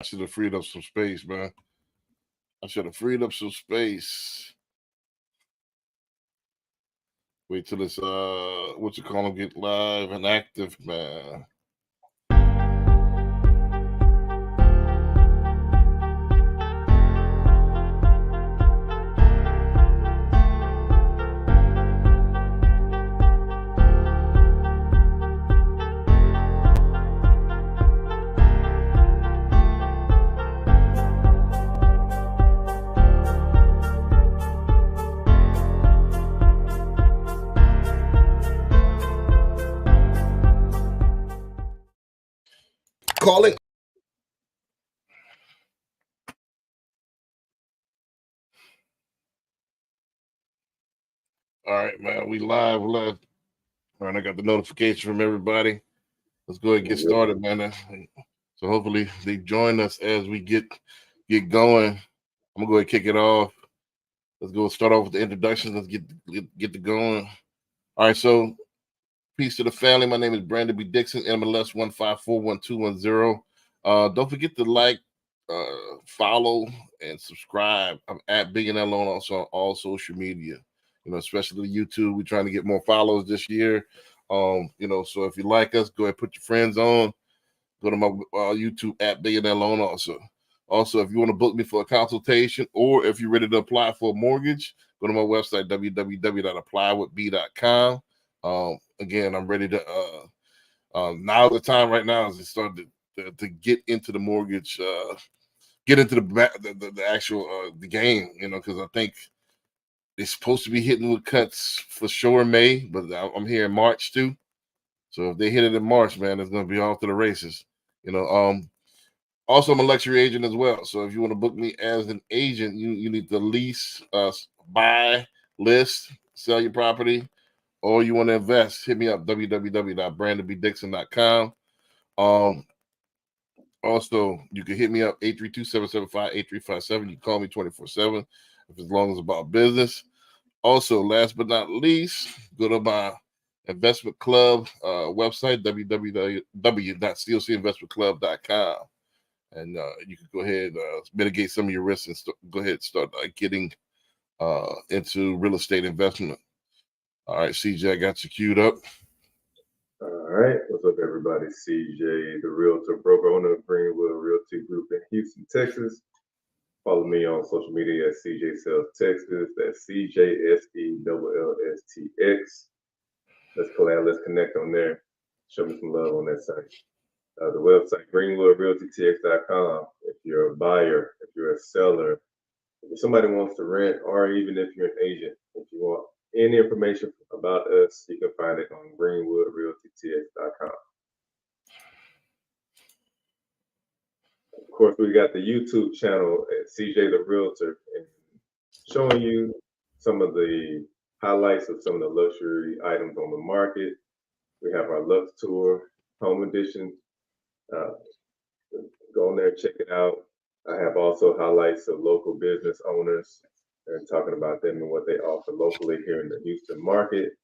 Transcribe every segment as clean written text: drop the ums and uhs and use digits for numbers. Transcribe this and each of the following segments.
I should have freed up some space, man. I should have freed up some space. Wait till this what you call them get live and active, man. Calling. All right, man. We live. All right, I got the notification from everybody. Let's go ahead and get started, man. So hopefully they join us as we get going. I'm gonna go ahead and kick it off. Let's go start off with the introductions. Let's get to going. All right, so peace to the family. My name is Brandon B. Dixon, MLS 1541210. Don't forget to like, follow, and subscribe. I'm at Billionaire Loan also on all social media. Especially YouTube. We're trying to get more followers this year. So if you like us, go ahead and put your friends on. Go to my YouTube at Billionaire Loan also. Also, if you want to book me for a consultation or if you're ready to apply for a mortgage, go to my website, www.applywithb.com. Again, I'm ready to now the time right now is to start to get into the mortgage, get into the actual the game, because I think it's supposed to be hitting with cuts for sure in May, but I'm here in March too. So if they hit it in March, man, it's going to be off to the races. Also, I'm a luxury agent as well. So if you want to book me as an agent, you need to lease, buy, list, sell your property, or you want to invest, hit me up, www.brandonbdixon.com. Also, you can hit me up, 832-775-8357. You can call me 24/7 if as long as about business. Also, last but not least, go to my investment club website, www.clcinvestmentclub.com. And you can go ahead and mitigate some of your risks and go ahead and start getting into real estate investment. All right, CJ, I got you queued up. All right, what's up, everybody? CJ, the realtor, broker owner of Greenwood Realty Group in Houston, Texas. Follow me on social media at CJ Sales Texas. That's CJSELLSTX. Let's collab, let's connect on there. Show me some love on that site. The website, GreenwoodRealtyTX.com. If you're a buyer, if you're a seller, if somebody wants to rent, or even if you're an agent, if you want any information about us, you can find it on GreenwoodRealtyTX.com. Of course, we got the YouTube channel at CJ the Realtor, and showing you some of the highlights of some of the luxury items on the market. We have our Lux Tour Home Edition. Go on there, check it out. I have also highlights of local business owners and talking about them and what they offer locally here in the Houston market,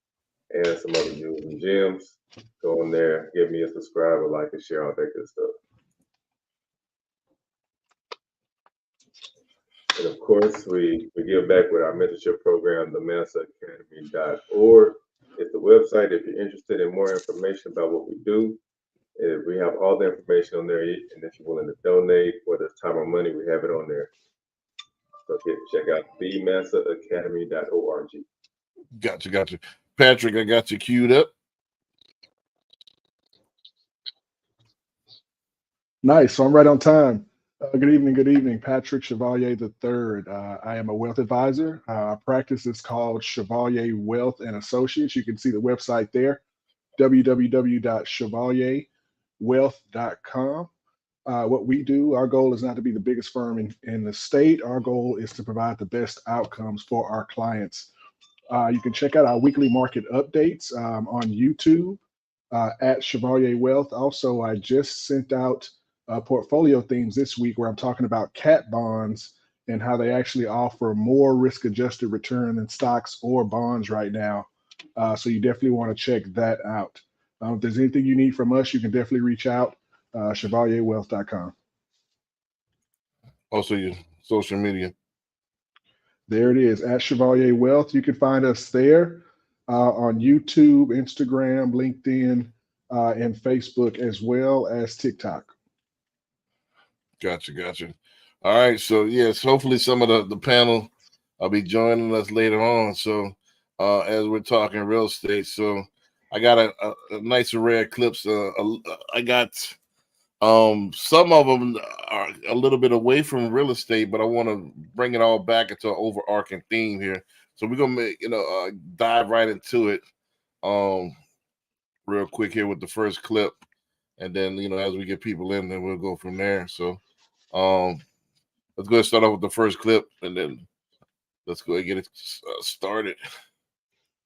and some other news and gems. Go on there, give me a subscribe, a like, and share, all that good stuff. And of course, we give back with our mentorship program, the MansaAcademy.org. It's the website if you're interested in more information about what we do. We have all the information on there, and if you're willing to donate, whether it's time or money, we have it on there. So check out theMansaAcademy.org. Gotcha. Patrick, I got you queued up. Nice. So I'm right on time. Good evening. Patrick Chevalier III. I am a wealth advisor. Our practice is called Chevalier Wealth and Associates. You can see the website there, www.chevalierwealth.com. What we do, our goal is not to be the biggest firm in the state. Our goal is to provide the best outcomes for our clients. You can check out our weekly market updates on YouTube at Chevalier Wealth. Also, I just sent out portfolio themes this week where I'm talking about cat bonds and how they actually offer more risk-adjusted return than stocks or bonds right now. So you definitely want to check that out. If there's anything you need from us, you can definitely reach out, chevalierwealth.com. Also, your social media. There it is, at Chevalier Wealth. You can find us there on YouTube, Instagram, LinkedIn, and Facebook, as well as TikTok. Gotcha. All right. So yes, hopefully some of the panel will be joining us later on. So as we're talking real estate, so I got a nice array of clips. I got some of them are a little bit away from real estate, but I want to bring it all back into an overarching theme here. So we're gonna dive right into it real quick here with the first clip, and then as we get people in, then we'll go from there. So let's go ahead and start off with the first clip, and then let's go ahead and get it started.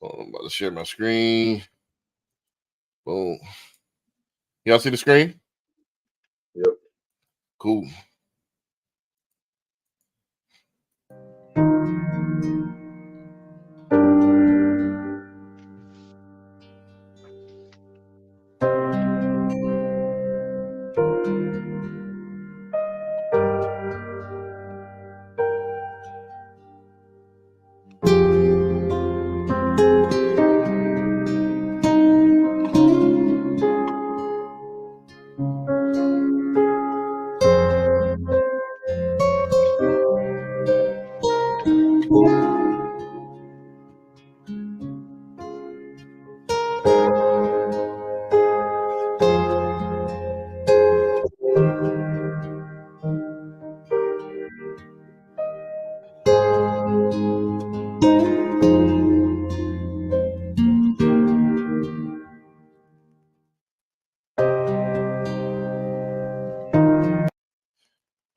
I'm about to share my screen. Boom. Y'all see the screen? Yep. Cool.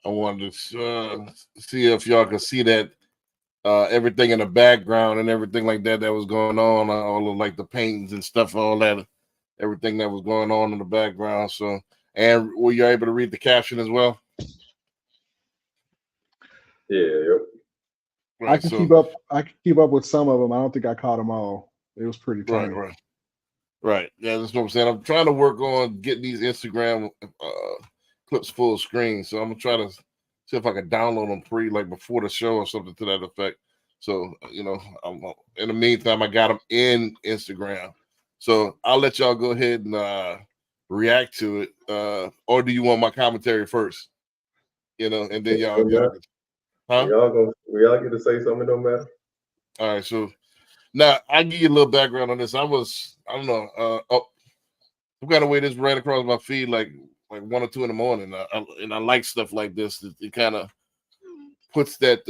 I wanted to see if y'all can see that everything in the background and everything like that was going on, all of like the paintings and stuff, all that, everything that was going on in the background. So, and were you able to read the caption as well? Yeah. Yep. I can keep up. I can keep up with some of them. I don't think I caught them all. It was pretty tiny. Right. Yeah, that's what I'm saying. I'm trying to work on getting these Instagram clips full screen. So I'm gonna try to see if I can download them like before the show or something to that effect. So I'm, in the meantime, I got them in Instagram. So I'll let y'all go ahead and react to it. Or do you want my commentary first? And then y'all huh? We all get to say something. It don't matter. All right. So now I'll give you a little background on this. I don't know. Some kind of way this ran across my feed like 1 or 2 in the morning. I like stuff like this. It kind of puts that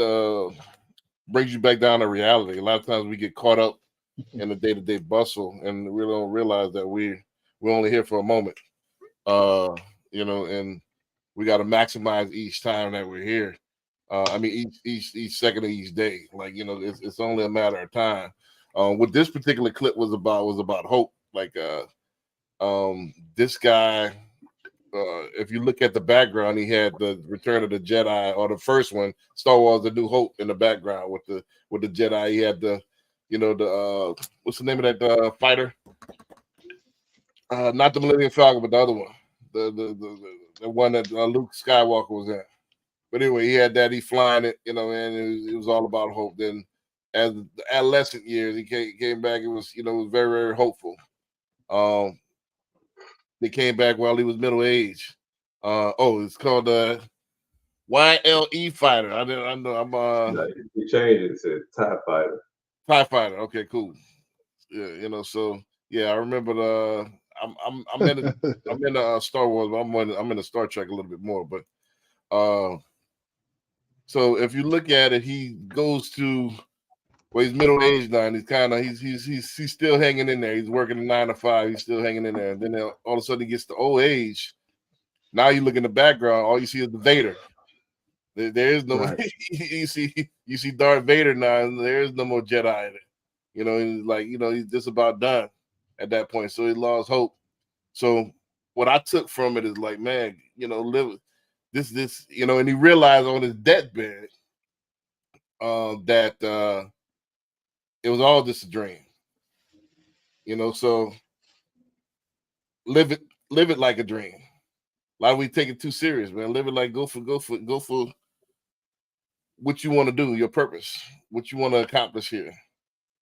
brings you back down to reality. A lot of times we get caught up in the day-to-day bustle and we don't realize that we're only here for a moment. And we got to maximize each time that we're here. I mean, each second of each day. Like, it's only a matter of time. What this particular clip was about hope. Like, this guy, if you look at the background, he had the Return of the Jedi, or the first one, Star Wars: The New Hope, in the background with the Jedi. He had the what's the name of that fighter? Not the Millennium Falcon, but the other one, the one that Luke Skywalker was in. But anyway, he had that. He flying it, and it was all about hope. Then, as the adolescent years, he came back. It was was very, very hopeful. They came back while he was middle aged. It's called YLE Fighter. I know. He changed it to TIE Fighter. TIE Fighter. Okay, cool. Yeah, so yeah, I remember the. I'm in Star Wars, but I'm in the Star Trek a little bit more. But so if you look at it, he goes to. Well, he's middle aged now, and he's still hanging in there. He's working a 9 to 5. He's still hanging in there, and then all of a sudden he gets to old age. Now you look in the background, all you see is the Vader. There is no right. you see Darth Vader now, and there is no more Jedi in it. He's just about done at that point. So he lost hope. So what I took from it is like, man, live this, and he realized on his deathbed that it was all just a dream. So live it like a dream. A lot of we take it too serious, man. Live it like go for what you want to do, your purpose, what you want to accomplish here.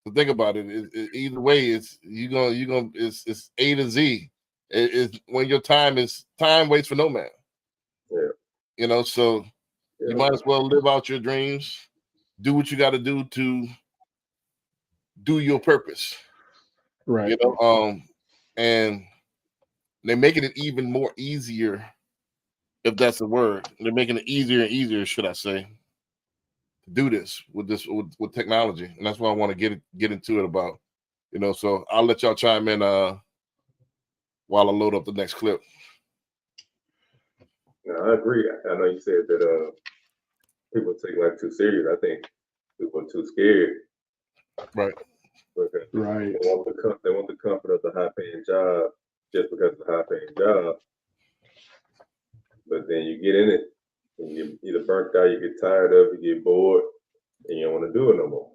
So think about it. Either way, it's it's A to Z. It's when your time waits for no man. Yeah. So you might as well live out your dreams, do what you got to do to do your purpose. Right. And they're making it even more easier, if that's a word. They're making it easier and easier, should I say, to do this with technology. And that's why I want to get into it about, so I'll let y'all chime in while I load up the next clip. No, I agree. I know you said that people take life too serious. I think people are too scared. Right. Right. They want the comfort of the high-paying job just because it's a high-paying job. But then you get in it, and you either burnt out, you get tired of it, you get bored, and you don't want to do it no more.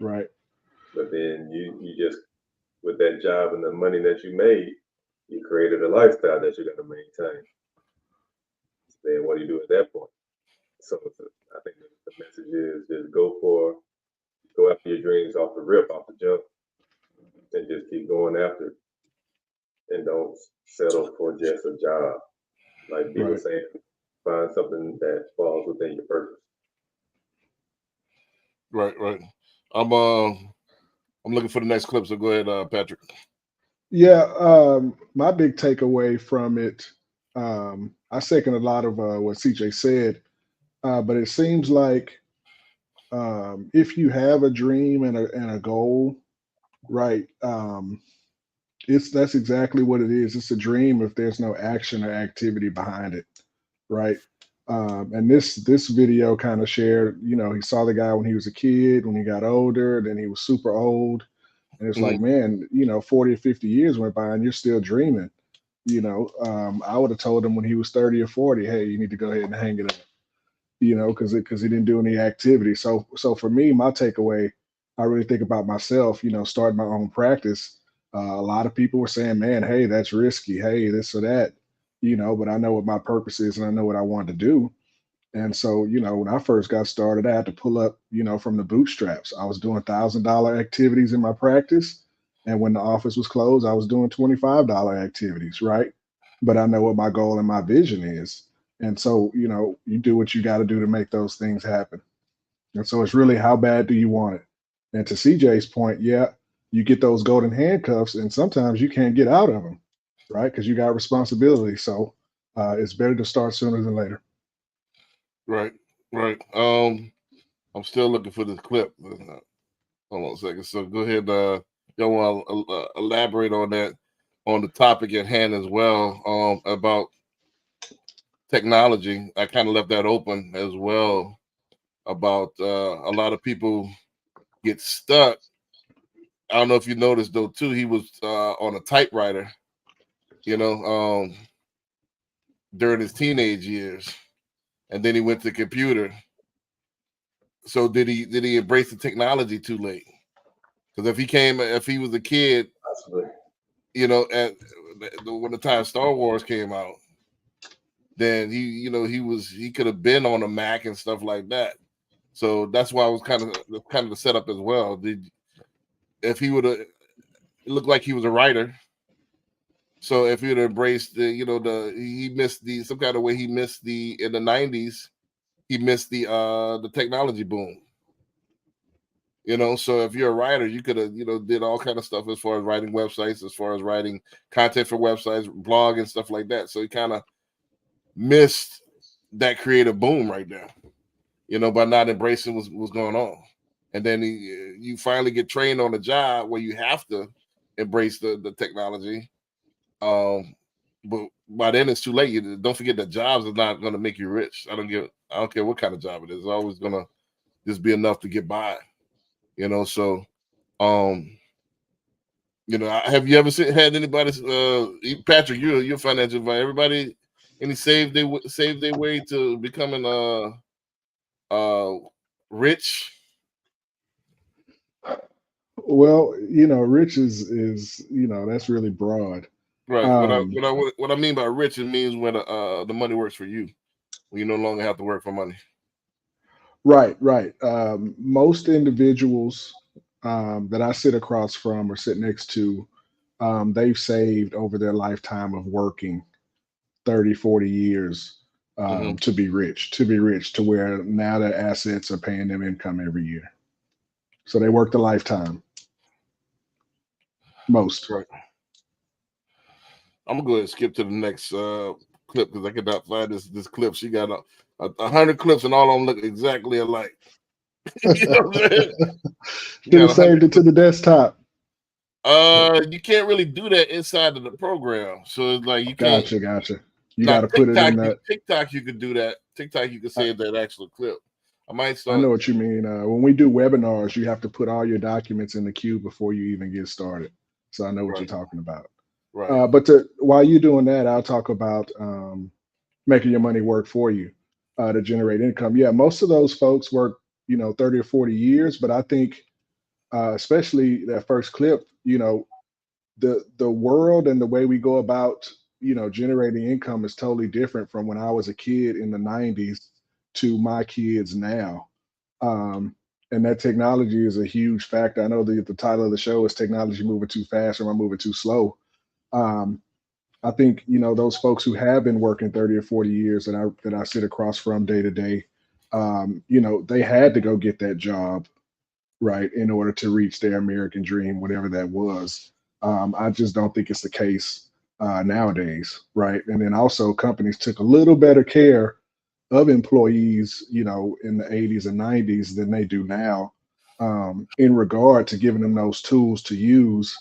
Right. But then you just, with that job and the money that you made, you created a lifestyle that you're going to maintain. So then what do you do at that point? So I think the message is just go after your dreams off the rip, off the jump, and just keep going after it. And don't settle for just a job. Like people Right. saying, find something that falls within your purpose. Right. I'm looking for the next clip, so go ahead, Patrick. Yeah, my big takeaway from it, I second a lot of what CJ said, but it seems like if you have a dream and a goal, right, that's exactly what it is. It's a dream if there's no action or activity behind it, right? And this video kind of shared, he saw the guy when he was a kid, when he got older, then he was super old. And it's like, man, 40 or 50 years went by and you're still dreaming. I would have told him when he was 30 or 40, hey, you need to go ahead and hang it up, because he didn't do any activity. So for me, my takeaway, I really think about myself, starting my own practice. A lot of people were saying, man, hey, that's risky. Hey, this or that, but I know what my purpose is and I know what I want to do. And so, when I first got started, I had to pull up, from the bootstraps. I was doing $1,000 activities in my practice. And when the office was closed, I was doing $25 activities, right? But I know what my goal and my vision is. And so, you do what you got to do to make those things happen. And so it's really how bad do you want it? And to CJ's point, yeah, you get those golden handcuffs and sometimes you can't get out of them, right? Because you got responsibility. So it's better to start sooner than later. Right. I'm still looking for this clip. Hold on a second. So go ahead. Y'all want to elaborate on that, on the topic at hand as well, about technology. I kind of left that open as well about a lot of people get stuck. I don't know if you noticed though too. He was on a typewriter, during his teenage years, and then he went to computer. So did he embrace the technology too late? Because if he was a kid, Possibly. when the time Star Wars came out, then he could have been on a Mac and stuff like that. So that's why I was kind of the setup as well. If he would have, it looked like he was a writer. So if he would have embraced he missed some kind of way he missed in the 90s, he missed the technology boom. So if you're a writer, you could have, did all kind of stuff as far as writing websites, as far as writing content for websites, blog and stuff like that. So he kind of missed that creative boom right there, by not embracing what's going on. And then you finally get trained on the job where you have to embrace the technology. But by then it's too late. Don't forget that jobs are not going to make you rich. I don't care what kind of job it is. It's always going to just be enough to get by. So, have you ever had anybody, Patrick, you're a financial advisor. Everybody, any save their way to becoming rich? Well, rich is that's really broad. Right. What I mean by rich, it means when the money works for you, when you no longer have to work for money. Right, right. Most individuals that I sit across from or sit next to, they've saved over their lifetime of working 30, 40 years Hmm. to be rich, to where now their assets are paying them income every year. So they worked a lifetime, most. Right. I'm gonna go ahead and skip to the next clip because I cannot find this clip. She got 100 clips and all of them look exactly alike. You know what I'm saying? You Should got have 100 saved it to the desktop. You can't really do that inside of the program. So it's like you can't. Gotcha, gotcha. You got Not to put it in that. TikTok you could do that. TikTok you could I, save that actual clip. I might I know start. what you mean. When we do webinars, you have to put all your documents in the queue before you even get started. So I know what you're Right, talking about. right, While you're doing that, I'll talk about making your money work for you to generate income. Yeah, most of those folks work, 30 or 40 years, but I think, especially that first clip, the world and the way we go about, generating income is totally different from when I was a kid in the 90s to my kids now. Um, and that technology is a huge factor. I know the title of the show is Technology Moving Too Fast or Am I Moving Too Slow? Um, I think those folks who have been working 30 or 40 years that I sit across from day to day, they had to go get that job, right, in order to reach their American dream, whatever that was. I just don't think it's the case nowadays, right? And then also companies took a little better care of employees, in the 80s and 90s than they do now, in regard to giving them those tools to use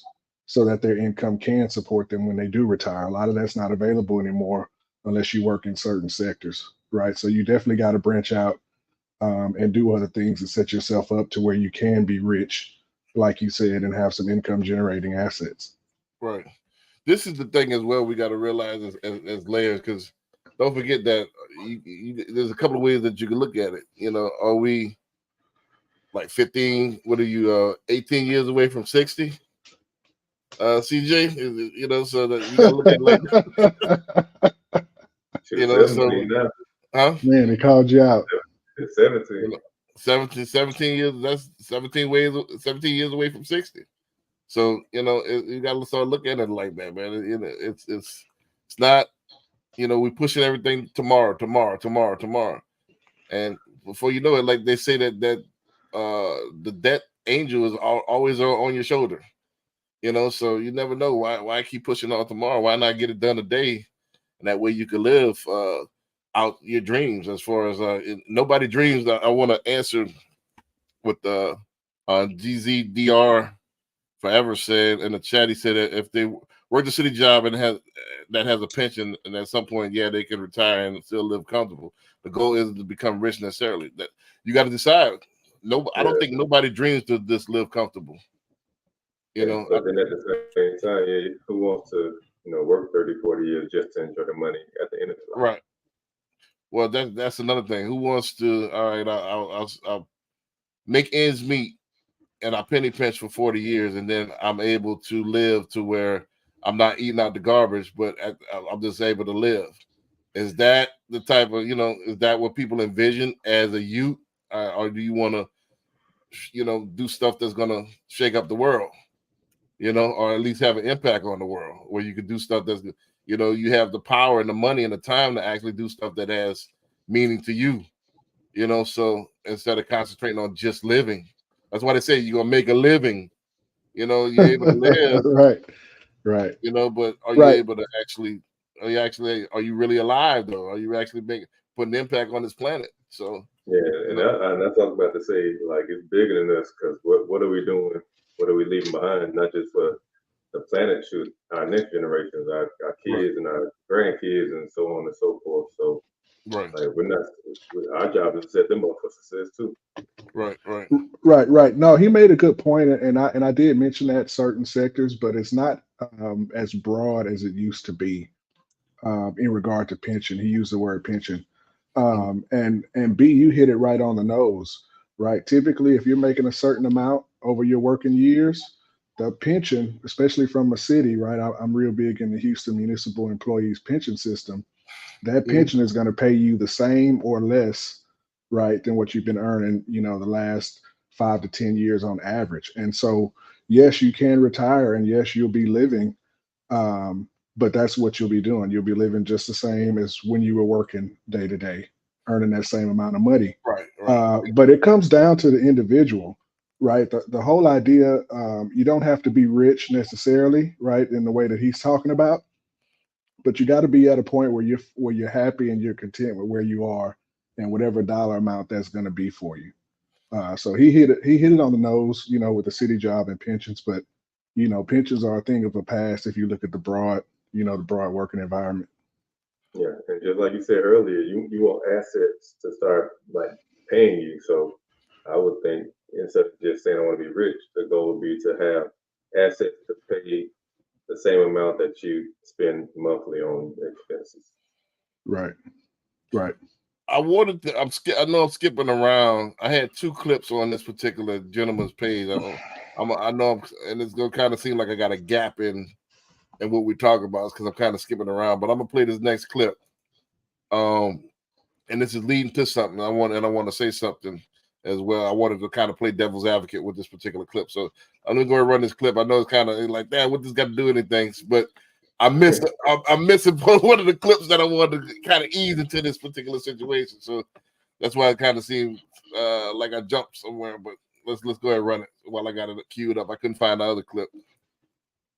so that their income can support them when they do retire. A lot of that's not available anymore unless you work in certain sectors, right? So you definitely got to branch out and do other things and set yourself up to where you can be rich, like you said, and have some income generating assets. right. This is the thing as well. We got to realize as layers because don't forget that there's a couple of ways that you can look at it. Are we like 15? What are you? 18 years away from 60? CJ, so that you got to look at it like Shoot, so 17 now. huh? Man, he called you out. It's 17. 17 years. That's 17 years away from 60. So you got to start looking at it like that, man. It's not. We pushing everything tomorrow, and before you know it, like they say that the debt angel is always on your shoulder. So you never know why keep pushing on tomorrow. Why not get it done today, and that way you can live out your dreams. As far as nobody dreams. I want to answer with the GZDR Forever said in the chat. He said that if they work the city job and has a pension, and at some point, yeah, they can retire and still live comfortable. The goal isn't to become rich necessarily. That you got to decide. No, I don't think nobody dreams to just live comfortable. But then at the same time, yeah, who wants to, work 30, 40 years just to enjoy the money at the end of the life? Right. Well, that's another thing. Who wants to? All right, I'll make ends meet and I penny pinch for 40 years, and then I'm able to live to where I'm not eating out the garbage, but I'm just able to live. Is that the type of, is that what people envision as a youth? Or do you want to, do stuff that's going to shake up the world, or at least have an impact on the world where you could do stuff that's, you have the power and the money and the time to actually do stuff that has meaning to you, so instead of concentrating on just living. That's why they say you're going to make a living, you're able to live, right. But are you Right. able to are you really alive though? Are you actually putting an impact on this planet? So yeah, and that's what I was about to say. Like it's bigger than us because what are we doing? What are we leaving behind? Not just for the planet, shoot, our next generations, our kids and our grandkids, and so on and so forth. So, right, like our job is to set them up for success too. Right. No, he made a good point, and I did mention that certain sectors, but it's not as broad as it used to be in regard to pension. He used the word pension, and B, you hit it right on the nose. Right. Typically, if you're making a certain amount over your working years, the pension, especially from a city, right? I'm real big in the Houston Municipal Employees Pension System. That pension is going to pay you the same or less right, than what you've been earning, the last 5 to 10 years on average. And so, yes, you can retire, and yes, you'll be living, but that's what you'll be doing. You'll be living just the same as when you were working day to day, earning that same amount of money. Right, right. But it comes down to the individual, right? The whole idea, you don't have to be rich necessarily, right, in the way that he's talking about, but you got to be at a point where you're happy and you're content with where you are and whatever dollar amount that's going to be for you. So he hit it on the nose, with the city job and pensions, but pensions are a thing of the past if you look at the broad working environment. Yeah, and just like you said earlier, you want assets to start like paying you. So I would think instead of just saying I want to be rich, the goal would be to have assets to pay the same amount that you spend monthly on expenses. Right. Right. I wanted to. I know I'm skipping around. I had two clips on this particular gentleman's page. I know, and it's gonna kind of seem like I got a gap in what we talk about because I'm kind of skipping around. But I'm gonna play this next clip. And this is leading to something. I want to say something as well. I wanted to kind of play devil's advocate with this particular clip. So I'm gonna go and run this clip. I know it's kind of like, damn, what this got to do with anything? But I'm missing one of the clips that I wanted to kind of ease into this particular situation. So that's why it kind of seemed like I jumped somewhere. But let's go ahead and run it while I got it queued up. I couldn't find the other clip.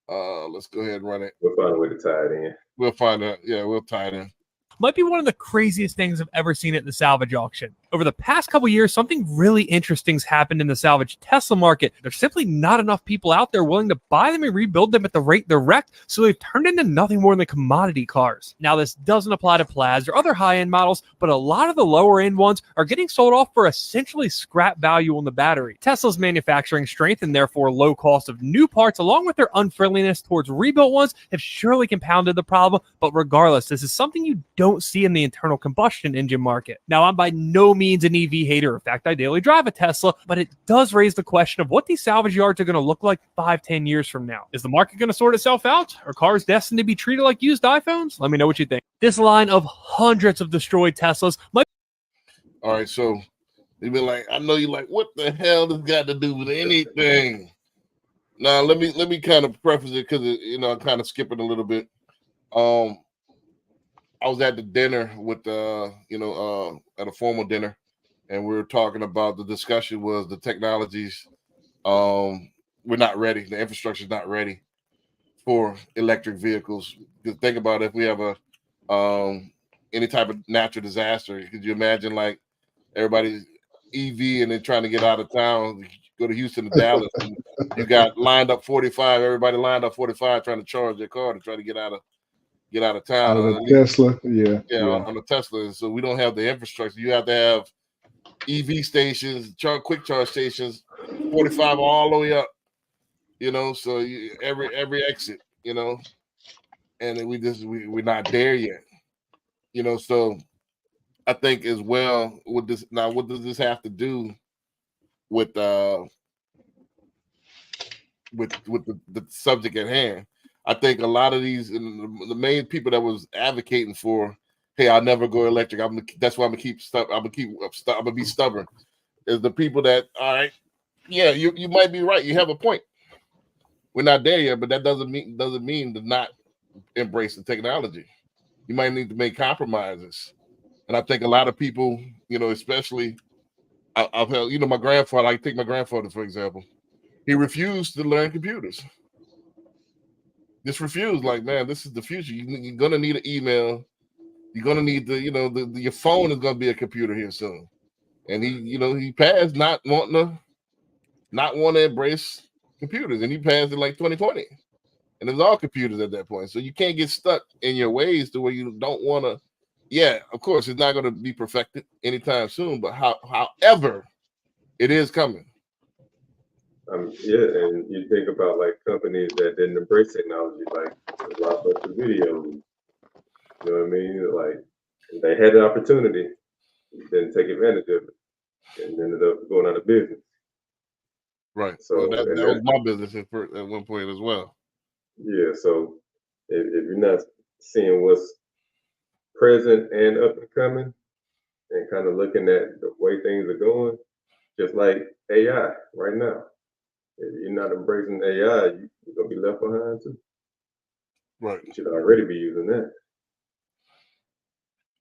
Let's go ahead and run it. We'll find a way to tie it in. We'll find out. Yeah, we'll tie it in. Might be one of the craziest things I've ever seen at the salvage auction. Over the past couple years, something really interesting's happened in the salvage Tesla market. There's simply not enough people out there willing to buy them and rebuild them at the rate they're wrecked, so they've turned into nothing more than commodity cars. Now, this doesn't apply to Plaids or other high-end models, but a lot of the lower-end ones are getting sold off for essentially scrap value on the battery. Tesla's manufacturing strength and therefore low cost of new parts, along with their unfriendliness towards rebuilt ones, have surely compounded the problem, but regardless, this is something you don't see in the internal combustion engine market. Now, I'm by no means an EV hater. In fact, I daily drive a Tesla, but it does raise the question of what these salvage yards are going to look like 5-10 years from now. Is the market going to sort itself out? Are cars destined to be treated like used iPhones? Let me know what you think. This line of hundreds of destroyed Teslas might. All right, so you'd be like, I know you like, what the hell does got to do with anything? Now, let me kind of preface it because I'm kind of skipping a little bit. I was at the dinner with at a formal dinner, and we were talking about, the discussion was the technologies. We're not ready. The infrastructure is not ready for electric vehicles. Because think about if we have any type of natural disaster. Could you imagine like everybody's EV and then trying to get out of town, go to Houston to Dallas, and you got lined up 45. Everybody lined up 45 trying to charge their car to try to get out of town. Out of the Tesla, yeah. On the Tesla. So we don't have the infrastructure. You have to have EV stations, quick charge stations, 45 all the way up. So every exit, and we're not there yet. So I think as well with this now, what does this have to do with the subject at hand? I think a lot of these, the main people that was advocating for, hey, I'll never go electric. That's why I'm gonna be stubborn. Is the people that, all right, yeah, you might be right. You have a point. We're not there yet, but that doesn't mean to not embrace the technology. You might need to make compromises, and I think a lot of people, especially, I've held, my grandfather. I take my grandfather for example. He refused to learn computers. Just refused. Like, man, this is the future. You're gonna need an email. You're gonna need your phone is gonna be a computer here soon. And he passed not wanting to embrace computers, and he passed in like 2020, and it was all computers at that point. So you can't get stuck in your ways to where you don't want to. Yeah, of course, it's not going to be perfected anytime soon, but however, it is coming. Yeah, and you think about like companies that didn't embrace technology, like Blockbuster Video. You know what I mean? Like they had the opportunity, didn't take advantage of it, and ended up going out of business. Right. So that was my business at one point as well. Yeah. So if you're not seeing what's present and up and coming, and kind of looking at the way things are going, just like AI right now. If you're not embracing AI, you're gonna be left behind too. Right. You should already be using that.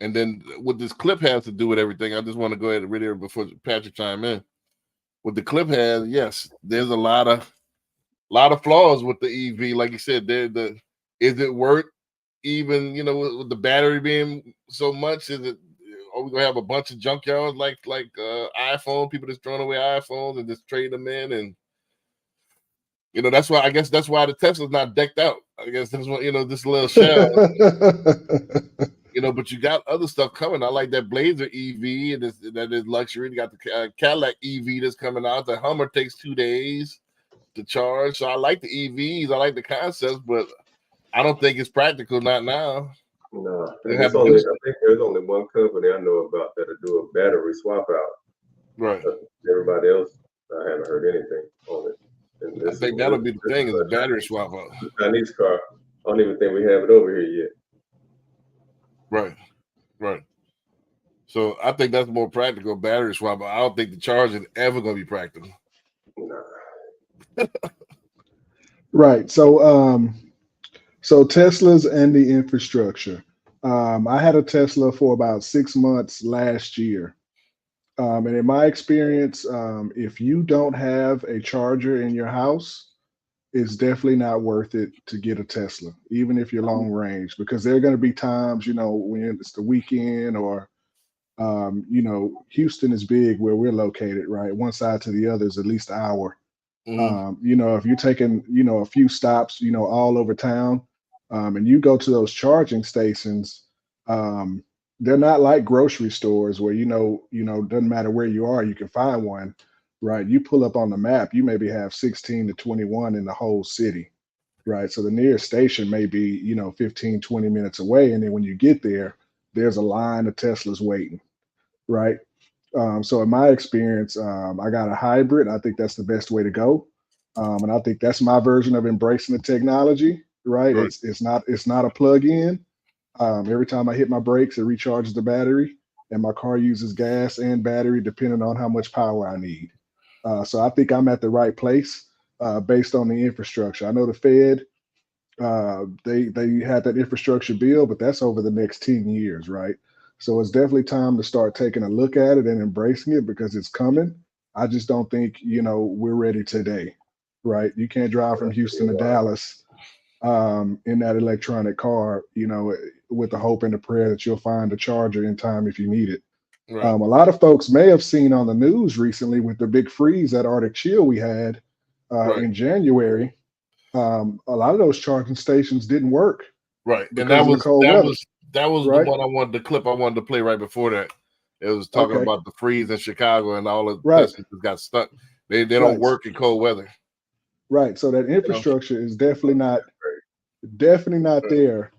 And then what this clip has to do with everything, I just want to go ahead and read it before Patrick chime in. What the clip has, yes, there's a lot of flaws with the EV. Like you said, is it worth even, with the battery being so much? Are we gonna have a bunch of junkyards like iPhone, people just throwing away iPhones and just trading them in? And that's why the Tesla's not decked out. I guess that's what this little shell. But you got other stuff coming. I like that Blazer EV, and that is luxury. You got the Cadillac EV that's coming out. The Hummer takes 2 days to charge. So I like the EVs. I like the concepts, but I don't think it's practical. Not now. No, I think there's only one company I know about that'll do a battery swap out. Right. Everybody else, I haven't heard anything on it. And I think that'll be the thing, is a battery swap out. The Chinese car, I don't even think we have it over here yet. Right. So I think that's more practical, battery swap. I don't think the charging ever going to be practical. Nah. Right. So Teslas and the infrastructure. I had a Tesla for about 6 months last year. And in my experience, if you don't have a charger in your house, it's definitely not worth it to get a Tesla, even if you're long range, because there are going to be times, when it's the weekend or, Houston is big where we're located, right? One side to the other is at least an hour. Mm-hmm. If you're taking, a few stops, all over town, and you go to those charging stations, they're not like grocery stores where, doesn't matter where you are, you can find one. Right. You pull up on the map, you maybe have 16 to 21 in the whole city. Right. So the nearest station may be, 15, 20 minutes away. And then when you get there, there's a line of Teslas waiting. Right. So in my experience, I got a hybrid. I think that's the best way to go. And I think that's my version of embracing the technology. Right. It's not a plug-in. Every time I hit my brakes, it recharges the battery, and my car uses gas and battery depending on how much power I need. So I think I'm at the right place based on the infrastructure. I know the Fed, they had that infrastructure bill, but that's over the next 10 years, right? So it's definitely time to start taking a look at it and embracing it because it's coming. I just don't think, we're ready today, right? You can't drive from Houston to Dallas in that electronic car, with the hope and the prayer that you'll find a charger in time if you need it. Right. A lot of folks may have seen on the news recently with the big freeze at Arctic Chill we had in January. A lot of those charging stations didn't work. Right. And that was right? the one I wanted to play right before that. It was talking about the freeze in Chicago and all the places got stuck. They don't work in cold weather. Right. So that infrastructure is definitely not there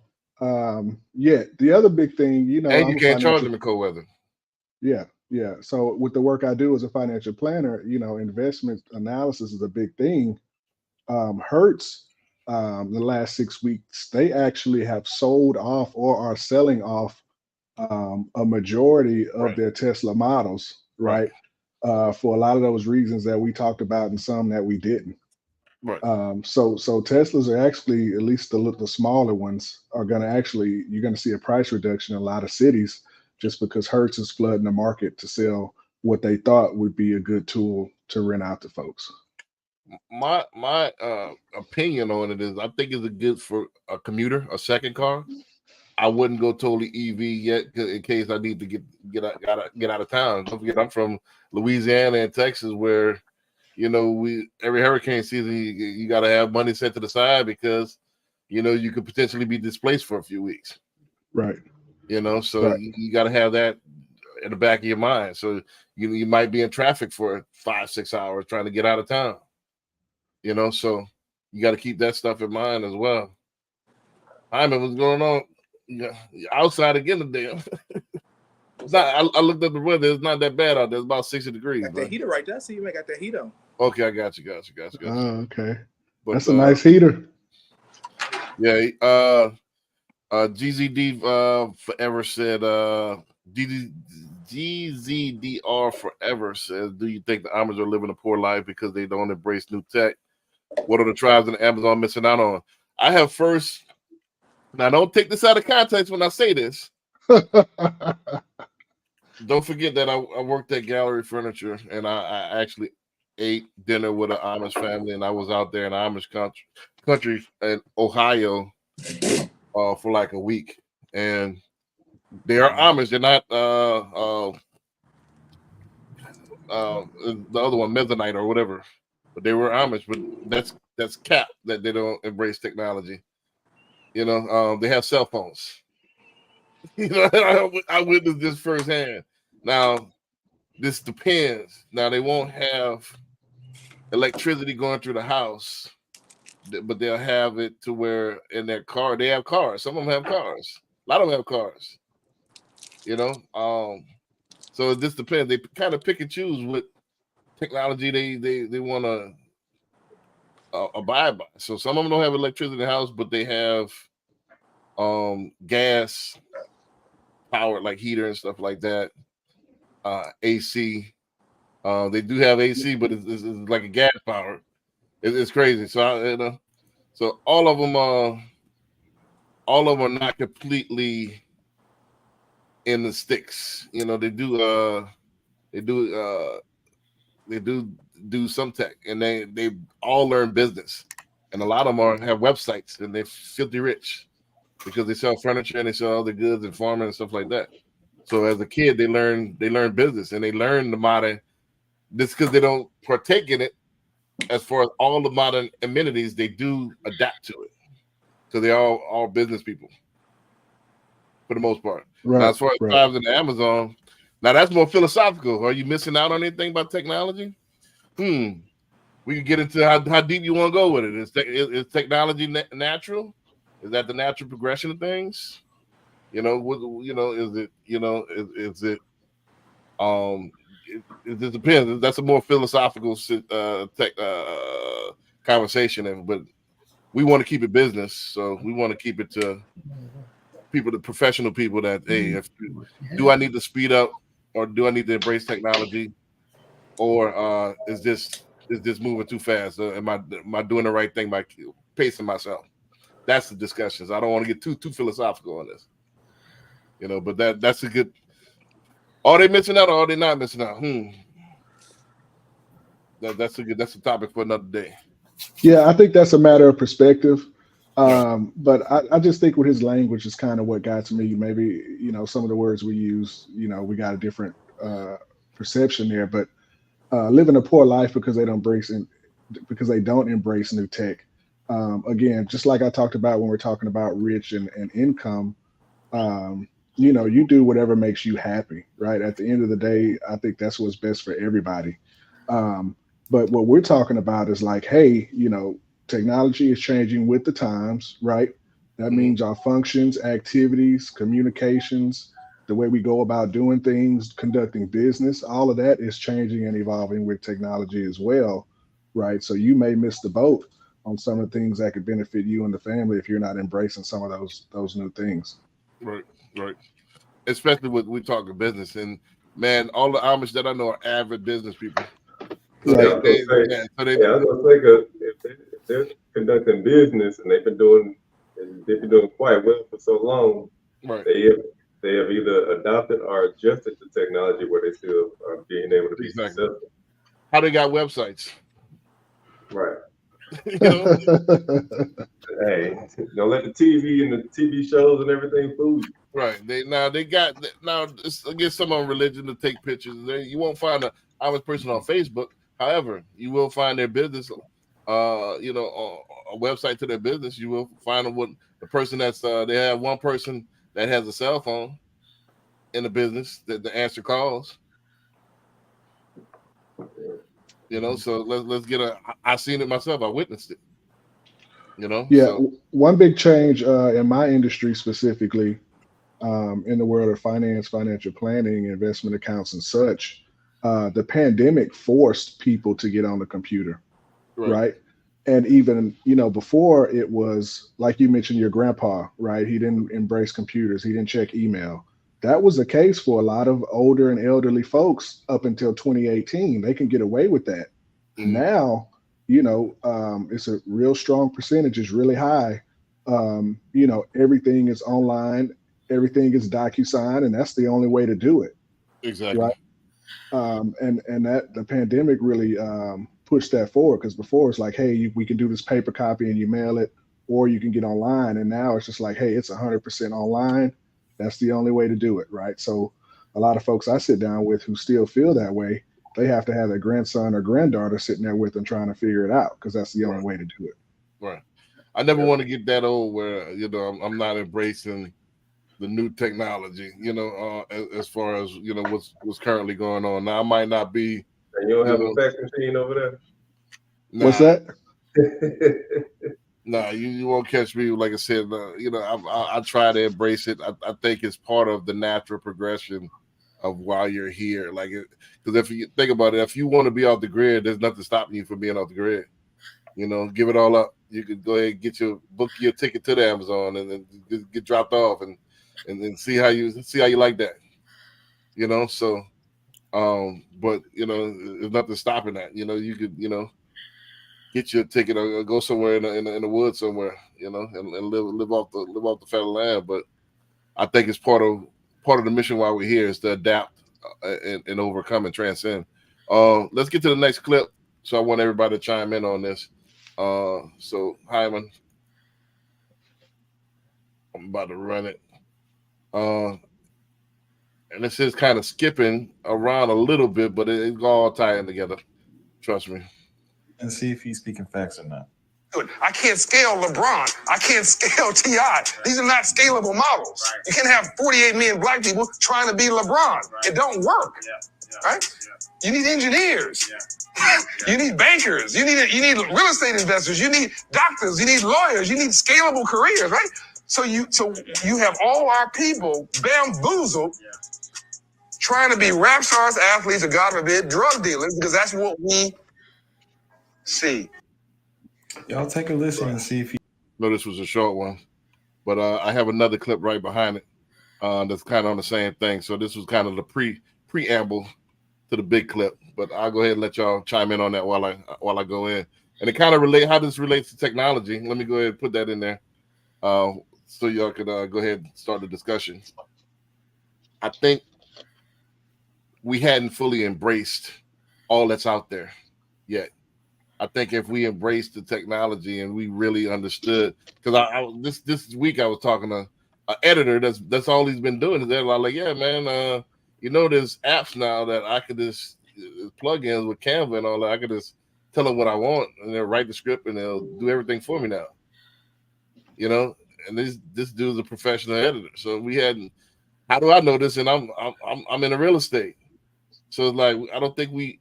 yet. The other big thing, and you can't charge them in cold weather. Yeah. So with the work I do as a financial planner, investment analysis is a big thing. Hertz, the last 6 weeks, they actually have sold off or are selling off a majority of their Tesla models, right? For a lot of those reasons that we talked about and some that we didn't. Right. So Teslas are actually, at least the smaller ones, are going to you're going to see a price reduction in a lot of cities just because Hertz is flooding the market to sell what they thought would be a good tool to rent out to folks. My opinion on it is I think it's good for a commuter, a second car. I wouldn't go totally EV yet in case I need to get out of town. Don't forget, I'm from Louisiana and Texas, where every hurricane season you got to have money set to the side because you could potentially be displaced for a few weeks. Right. So you got to have that in the back of your mind. So you might be in traffic for 5-6 hours trying to get out of town. So you got to keep that stuff in mind as well. Hyman, what's going on? Yeah, outside again today. It's not. I looked at the weather. It's not that bad out there. It's about 60 degrees. Got that heater right there. See, you ain't got that heat on. Okay, I got you. Oh, okay. But, that's a nice heater. Yeah. GZD forever said GZDR Forever says, "Do you think the Amish are living a poor life because they don't embrace new tech? What are the tribes in the Amazon missing out on?" I have first. Now, don't take this out of context when I say this. Don't forget that I worked at Gallery Furniture, and I actually ate dinner with an Amish family, and I was out there in Amish country in Ohio for like a week, and they are Amish. They're not the other one, Mennonite or whatever, but they were Amish. But that's cap that they don't embrace technology. You know, they have cell phones. You know, I witnessed this firsthand. Now, this depends. Now, they won't have electricity going through the house, but they'll have it to where in their car, they have cars. Some of them have cars. A lot of them have cars. You know, so it just depends. They kind of pick and choose what technology they want to abide by. So some of them don't have electricity in the house, but they have gas powered like heater and stuff like that. AC. They do have AC, but it's like a gas power. It's crazy. So so all of them are not completely in the sticks. You know, they do some tech, and they all learn business, and a lot of them have websites, and they're filthy rich because they sell furniture and they sell other goods and farming and stuff like that. So as a kid, they learn business, and they learn the modern. This because they don't partake in it. As far as all the modern amenities, they do adapt to it. So they're all business people for the most part. Right. Now, as far as tribes in the Amazon, now that's more philosophical. Are you missing out on anything about technology? We can get into how deep you want to go with it. Is technology natural? Is that the natural progression of things? You know, is it? It just depends. That's a more philosophical conversation, but we want to keep it business, so we want to keep it to people, the professional people. That hey, do I need to speed up, or do I need to embrace technology, or is this moving too fast? Am I doing the right thing by pacing myself? That's the discussions. I don't want to get too philosophical on this, you know. But that's a good. Are they missing out or are they not missing out? That's a topic for another day. Yeah, I think that's a matter of perspective. But I just think with his language is kind of what got to me. Maybe, you know, some of the words we use, you know, we got a different perception there. But living a poor life because they don't embrace new tech. Again, just like I talked about when we're talking about rich and income, you know, you do whatever makes you happy, right? At the end of the day, I think that's what's best for everybody. But what we're talking about is like, hey, you know, technology is changing with the times, right? That means our functions, activities, communications, the way we go about doing things, conducting business, all of that is changing and evolving with technology as well, right? So you may miss the boat on some of the things that could benefit you and the family if you're not embracing some of those new things. Right. Especially with we talking business, and man, all the Amish that I know are avid business people. So I was gonna say, if they're conducting business and they've been doing quite well for so long, right. They have either adopted or adjusted to technology where they still are being able to be successful. How they got websites, right? You know? Hey, don't let the TV and the TV shows and everything fool you. Right. They get some on religion to take pictures. You won't find an Amish person on Facebook. However, you will find their business, you know, a website to their business. You will find what the person that's they have one person that has a cell phone in the business that answer calls. You know, so let's get I've seen it myself. I witnessed it. You know. Yeah. So. One big change in my industry specifically, in the world of finance, financial planning, investment accounts, and such, the pandemic forced people to get on the computer, right? And even, you know, before it was like you mentioned your grandpa, right? He didn't embrace computers. He didn't check email. that was the case for a lot of older and elderly folks up until 2018. They can get away with that. Now, it's a real strong percentage, is really high. Everything is online, everything is DocuSign, and that's the only way to do it. Exactly. Right. And that the pandemic really pushed that forward, because before it's like, hey, we can do this paper copy and you mail it, or you can get online. And now it's just like, hey, it's 100% online. That's the only way to do it. Right. So a lot of folks I sit down with who still feel that way, they have to have their grandson or granddaughter sitting there with them trying to figure it out, because that's the only way to do it. Right. I never want to get that old where, I'm not embracing the new technology, as far as, what's currently going on. Now, I might not be. And you don't have a fax machine over there? What's that? Nah, you won't catch me. Like I said, I try to embrace it. I think it's part of the natural progression of while you're here. Like, because if you think about it, if you want to be off the grid, there's nothing stopping you from being off the grid. Give it all up. You could go ahead and book your ticket to the Amazon and then get dropped off and see how you like that. So but there's nothing stopping that. You could get your ticket or go somewhere in the woods somewhere, and live off the federal land. But I think it's part of the mission while we're here is to adapt and overcome and transcend. Let's get to the next clip. So I want everybody to chime in on this. So Hyman, I'm about to run it. And this is kind of skipping around a little bit, but it's all tying together. Trust me. And see if he's speaking facts or not. I can't scale LeBron. I can't scale T.I. These are not scalable models. You can't have 48 million black people trying to be LeBron. It don't work. Right? You need engineers. You need bankers. You need real estate investors. You need doctors. You need lawyers. You need scalable careers, right? So you have all our people bamboozled trying to be rap stars, athletes, or God forbid, drug dealers, because that's what we see. Y'all take a listen and see if he. No, this was a short one, but I have another clip right behind it that's kind of on the same thing. So this was kind of the preamble to the big clip, but I'll go ahead and let y'all chime in on that while I go in. And it kind of how this relates to technology. Let me go ahead and put that in there so y'all could go ahead and start the discussion. I think we hadn't fully embraced all that's out there yet. I think if we embraced the technology and we really understood, because this week I was talking to an editor that's all he's been doing is they're like, yeah, man, there's apps now that I could just plugins with Canva and all that. I could just tell them what I want and they'll write the script and they'll do everything for me now. And this dude's a professional editor. So we hadn't. How do I know this? And I'm in the real estate. So it's like I don't think we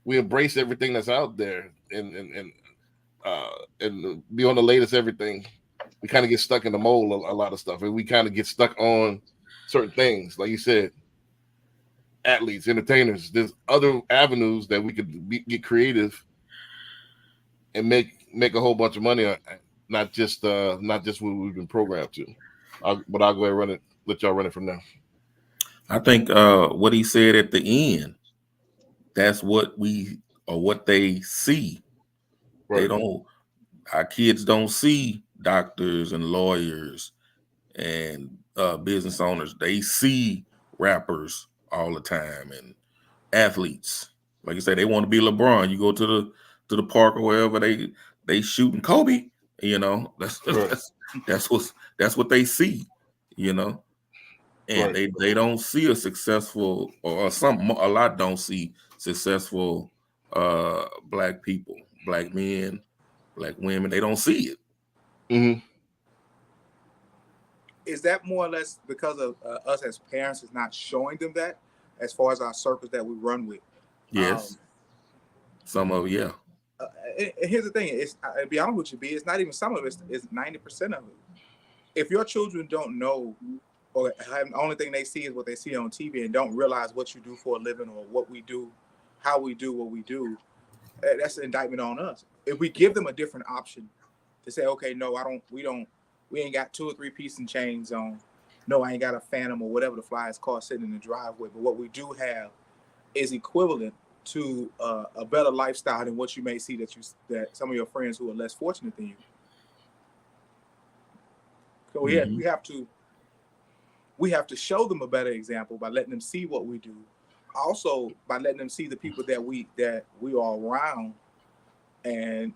embrace everything that's out there and be on the latest everything. We kind of get stuck in the mold a lot of stuff, and we kind of get stuck on certain things, like you said, athletes, entertainers. There's other avenues that we could get creative and make a whole bunch of money on, not just what we've been programmed to. But I'll go ahead and run it. Let y'all run it from there. I think what he said at the end, that's what they see. Right. Our kids don't see doctors and lawyers and business owners. They see rappers all the time and athletes. Like you say, they want to be LeBron. You go to the park or wherever they shooting Kobe. That's what they see. And right. they don't see a successful, or a lot don't see successful black people, black men, black women. They don't see it. Mm-hmm. Is that more or less because of us as parents is not showing them that, as far as our circles that we run with? Yes. Some of it, yeah. And here's the thing: I'll be honest with you, B. It's not even some of it; it's 90% of it. If your children don't know, or the only thing they see is what they see on TV, and don't realize what you do for a living or what we do, how we do what we do, that's an indictment on us. If we give them a different option to say, okay, no, we ain't got 2 or 3 pieces and chains on, No, I ain't got a Phantom or whatever the flyest car sitting in the driveway. But what we do have is equivalent to a better lifestyle than what you may see that some of your friends who are less fortunate than you. So we have to show them a better example by letting them see what we do. Also, by letting them see the people that we are around, and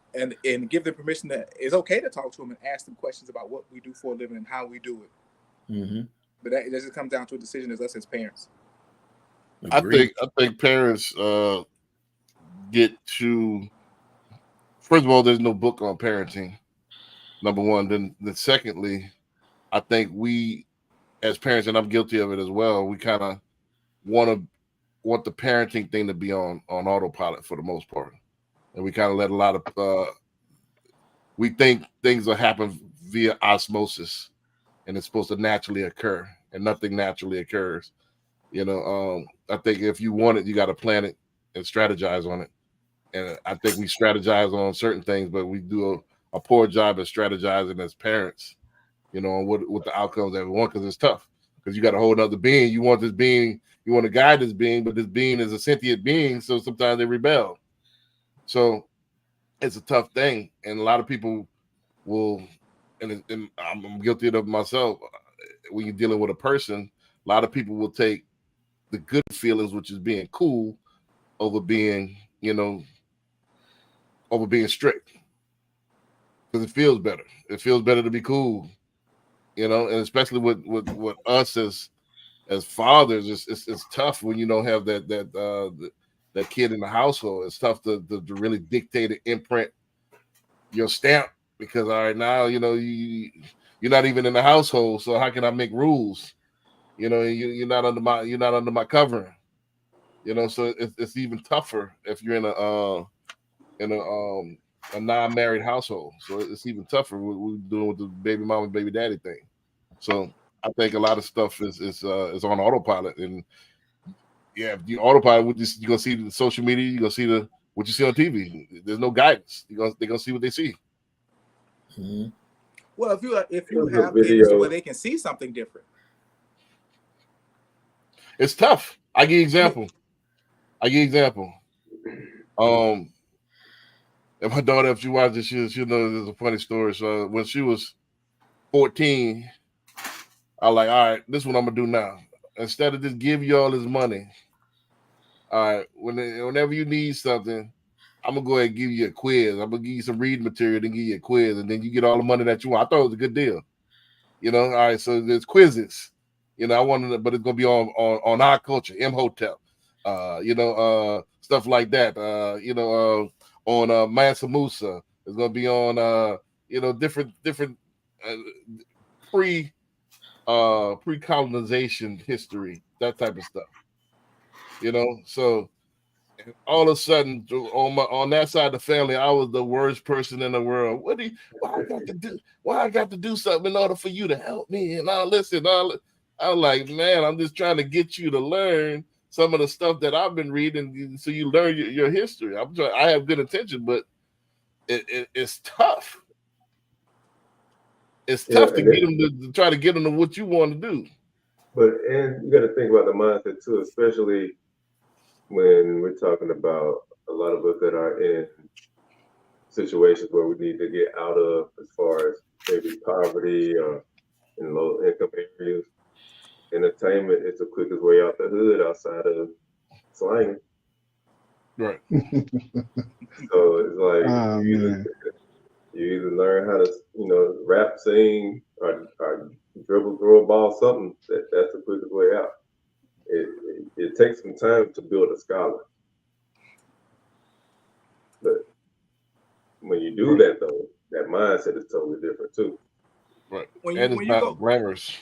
give them permission that it's okay to talk to them and ask them questions about what we do for a living and how we do it. Mm-hmm. But that just comes down to a decision as us as parents. I think parents get to, first of all, there's no book on parenting, number one. Then secondly, I think we as parents, and I'm guilty of it as well, we kind of want the parenting thing to be on autopilot for the most part. And we kind of let a lot of we think things will happen via osmosis and it's supposed to naturally occur, and nothing naturally occurs. I think if you want it, you got to plan it and strategize on it. And I think we strategize on certain things, but we do a poor job of strategizing as parents, on what the outcomes that we want, because it's tough. Because you got a whole other being. You want this being, you want to guide this being, but this being is a sentient being, so sometimes they rebel. So it's a tough thing. And a lot of people will, and I'm guilty of it myself, when you're dealing with a person, a lot of people will take the good feelings, which is being cool, over being, over being strict. Because it feels better. It feels better to be cool, and especially with us as fathers, it's tough when you don't have that kid in the household. It's tough to really dictate and imprint your stamp, because all right, now you're not even in the household, so how can I make rules? You're not under my covering. So it's even tougher if you're in a non-married household. So it's even tougher. We're doing with the baby mama, baby daddy thing. So I think a lot of stuff is on autopilot, and yeah, if you autopilot, you're gonna see the social media, you're gonna see what you see on TV. There's no guidance. They're gonna see what they see. Mm-hmm. Well, if you have kids where they can see something different, it's tough. I give you example. And my daughter, if she watches, she'll know there's a funny story. So when she was 14, I was like, all right, this is what I'm gonna do now. Instead of just give you all this money, all right, whenever you need something, I'm gonna go ahead and give you a quiz. I'm gonna give you some reading material, then give you a quiz, and then you get all the money that you want. I thought it was a good deal. All right, so there's quizzes. I wanted it, but it's gonna be on our culture, Imhotep, stuff like that. On Mansa Musa. It's gonna be on different pre-colonization history, that type of stuff. So all of a sudden on that side of the family, I was the worst person in the world. Why I got to do something in order for you to help me? And I listen, I'm like, man, I'm just trying to get you to learn some of the stuff that I've been reading, so you learn your history. I have good intention, but it's tough. It's tough to get them to try to get them to what you want to do. And you got to think about the mindset too, especially when we're talking about a lot of us that are in situations where we need to get out of, as far as maybe poverty or in low income areas. Entertainment is the quickest way out the hood outside of slang. Right. So it's like you either learn how to rap, sing, or dribble, throw a ball, something. That's the quickest way out. It takes some time to build a scholar, but when you do that, though, that mindset is totally different too. Right. When it's you not go glamorous.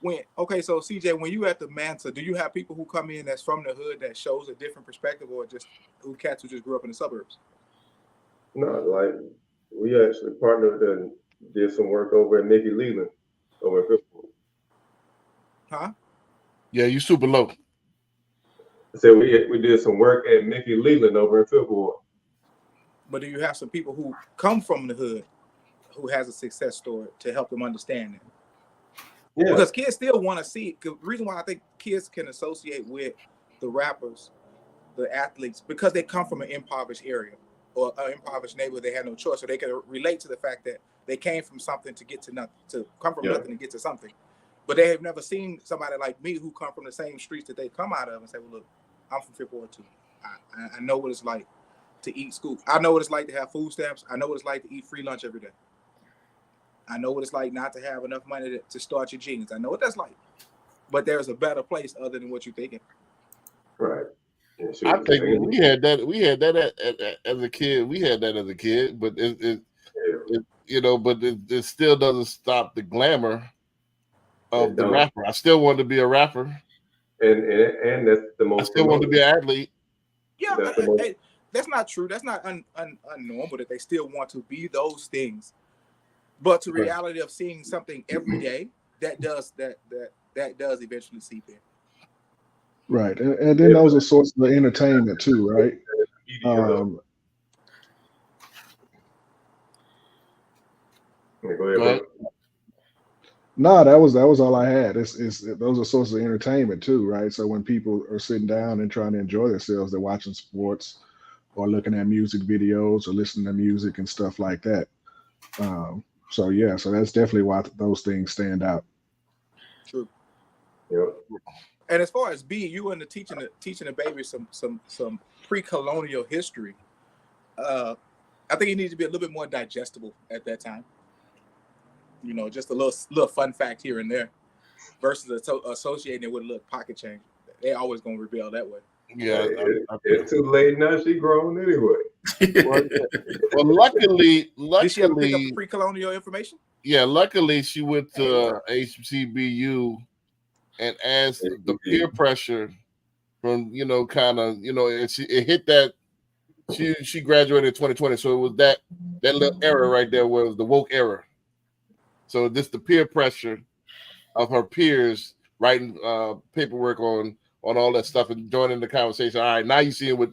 So CJ, when you at the Mansa, do you have people who come in that's from the hood that shows a different perspective, or just cats who just grew up in the suburbs? No, like we actually partnered and did some work over at Nikki Leland over in Fifth Ward. Huh? Yeah, you super low. I said we did some work at Nikki Leland over in Fifth Ward. But do you have some people who come from the hood who has a success story to help them understand that? Yeah. Because kids still want to see it. The reason why I think kids can associate with the rappers, the athletes, because they come from an impoverished area or an impoverished neighborhood. They had no choice, so they can relate to the fact that they came from something to get to nothing, to come from nothing to get to something. But they have never seen somebody like me who come from the same streets that they come out of and say, well, look, I'm from Fifth Ward too. I know what it's like to eat school. I know what it's like to have food stamps. I know what it's like to eat free lunch every day. I know what it's like not to have enough money to start your jeans. I know what that's like. But there's a better place other than what you're thinking. Right. Yeah, sure. I think we had that. We had that as a kid. We had that as a kid, but it you know, but it still doesn't stop the glamour of the rapper. I still want to be a rapper, and that's the most. I still want to be an athlete. Yeah, that's not true. That's not unnormal that they still want to be those things. But the reality of seeing something every day, that does eventually seep in. Right, and then those are sources of entertainment too, right? Go ahead, bro. No, that was all I had. It's those are sources of entertainment too, right? So when people are sitting down and trying to enjoy themselves, they're watching sports or looking at music videos or listening to music and stuff like that. So that's definitely why those things stand out. True. Yep. And as far as B, you into teaching the baby some pre-colonial history. I think it needs to be a little bit more digestible at that time. You know, just a little fun fact here and there, versus associating it with a little pocket change. They always gonna rebel that way. Yeah, it's too late now. She grown anyway. Well, luckily, did she ever pick up pre-colonial information? Yeah, luckily she went to HBCU, and as the peer pressure from it hit that she graduated in 2020, so it was that little era right there where it was the woke era. So this the peer pressure of her peers writing paperwork on all that stuff and joining the conversation. All right, now you see what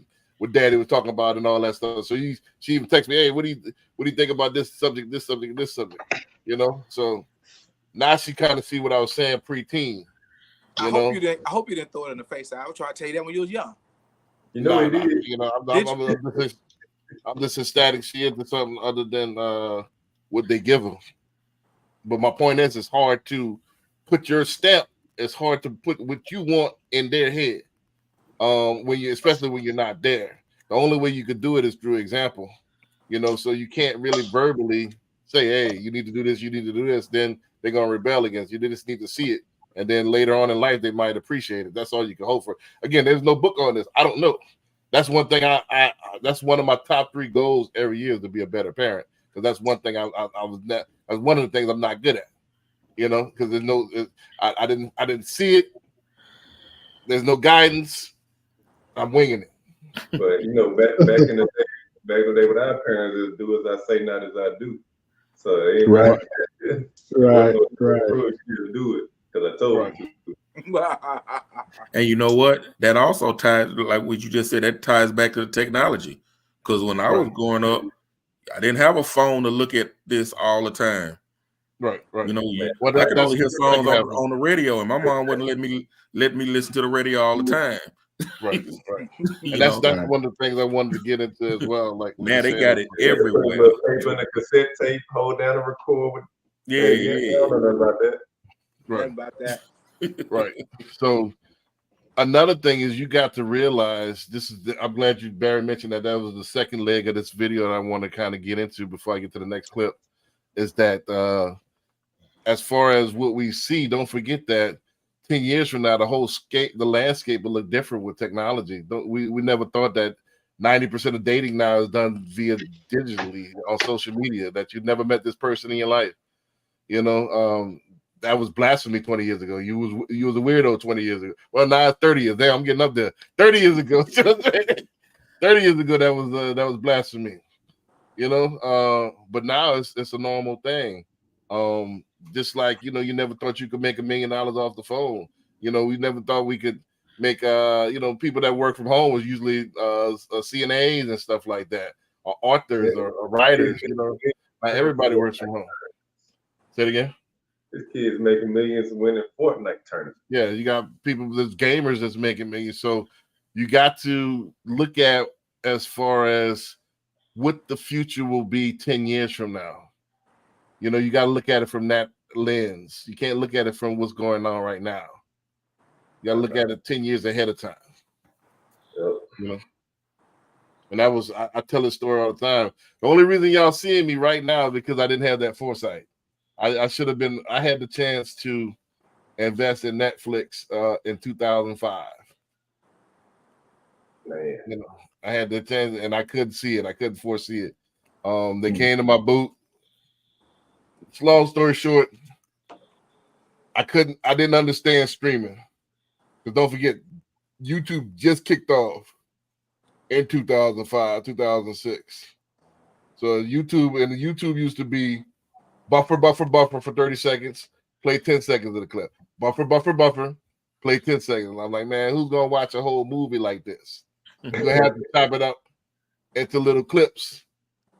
Daddy was talking about and all that stuff. So she even texted me, hey, what do you think about this subject, this subject, this subject? You know, so now she kind of see what I was saying preteen. I hope you didn't throw it in the face. I was trying to tell you that when you was young. You know, did. You know, I'm just ecstatic she into something other than what they give them. But my point is, it's hard to put your stamp. It's hard to put what you want in their head. Especially when you're not there. The only way you could do it is through example. You know, so you can't really verbally say, hey, you need to do this, you need to do this. Then they're gonna rebel against you. They just need to see it. And then later on in life, they might appreciate it. That's all you can hope for. Again, there's no book on this. I don't know. That's one thing that's one of my top 3 goals every year is to be a better parent. Because that's one thing that's one of the things I'm not good at. You know, because I didn't see it. There's no guidance. I'm winging it. But you know, back in the day with our parents is do as I say, not as I do. So it right. To do it because I told you to. And you know what? That also ties, like what you just said, that ties back to the technology. Because when I was growing up, I didn't have a phone to look at this all the time. Right. You know, I could only hear songs on the radio, and my mom wouldn't let me listen to the radio all the time. Right. And that's one of the things I wanted to get into as well. Like, man, they got it everywhere. Even a cassette tape, hold down and record with. Yeah. I don't know about that. Right. About that. Right. So another thing is you got to realize I'm glad Barry mentioned that was the second leg of this video that I want to kind of get into before I get to the next clip. Is that as far as what we see, don't forget that 10 years from now, the landscape will look different with technology. We never thought that 90% of dating now is done via digitally on social media, that you never met this person in your life. You know, that was blasphemy 20 years ago. You was a weirdo 20 years ago. Well, now 30 years. Damn, I'm getting up there. 30 years ago. 30 years ago, that was blasphemy. You know, but now it's a normal thing. Just like, you know, you never thought you could make $1 million off the phone. You know, we never thought we could make people that work from home was usually CNAs and stuff like that, or authors or writers. You know, everybody works from home. Say it again. This kid's making millions winning Fortnite tournaments. Yeah, you got people, there's gamers that's making millions. So you got to look at as far as what the future will be 10 years from now. You know, you got to look at it from that lens. You can't look at it from what's going on right now. You got to look at it 10 years ahead of time. Yep. You know, and that was, I tell this story all the time. The only reason y'all seeing me right now is because I didn't have that foresight. I should have been, I had the chance to invest in Netflix in 2005. Man. You know, I had the chance and I couldn't see it. I couldn't foresee it. They came to my boot. Long story short, I didn't understand streaming. Because don't forget, YouTube just kicked off in 2005, 2006. So YouTube used to be buffer for 30 seconds, play 10 seconds of the clip. Buffer, play 10 seconds. I'm like, man, who's gonna watch a whole movie like this? You're gonna have to chop it up into little clips,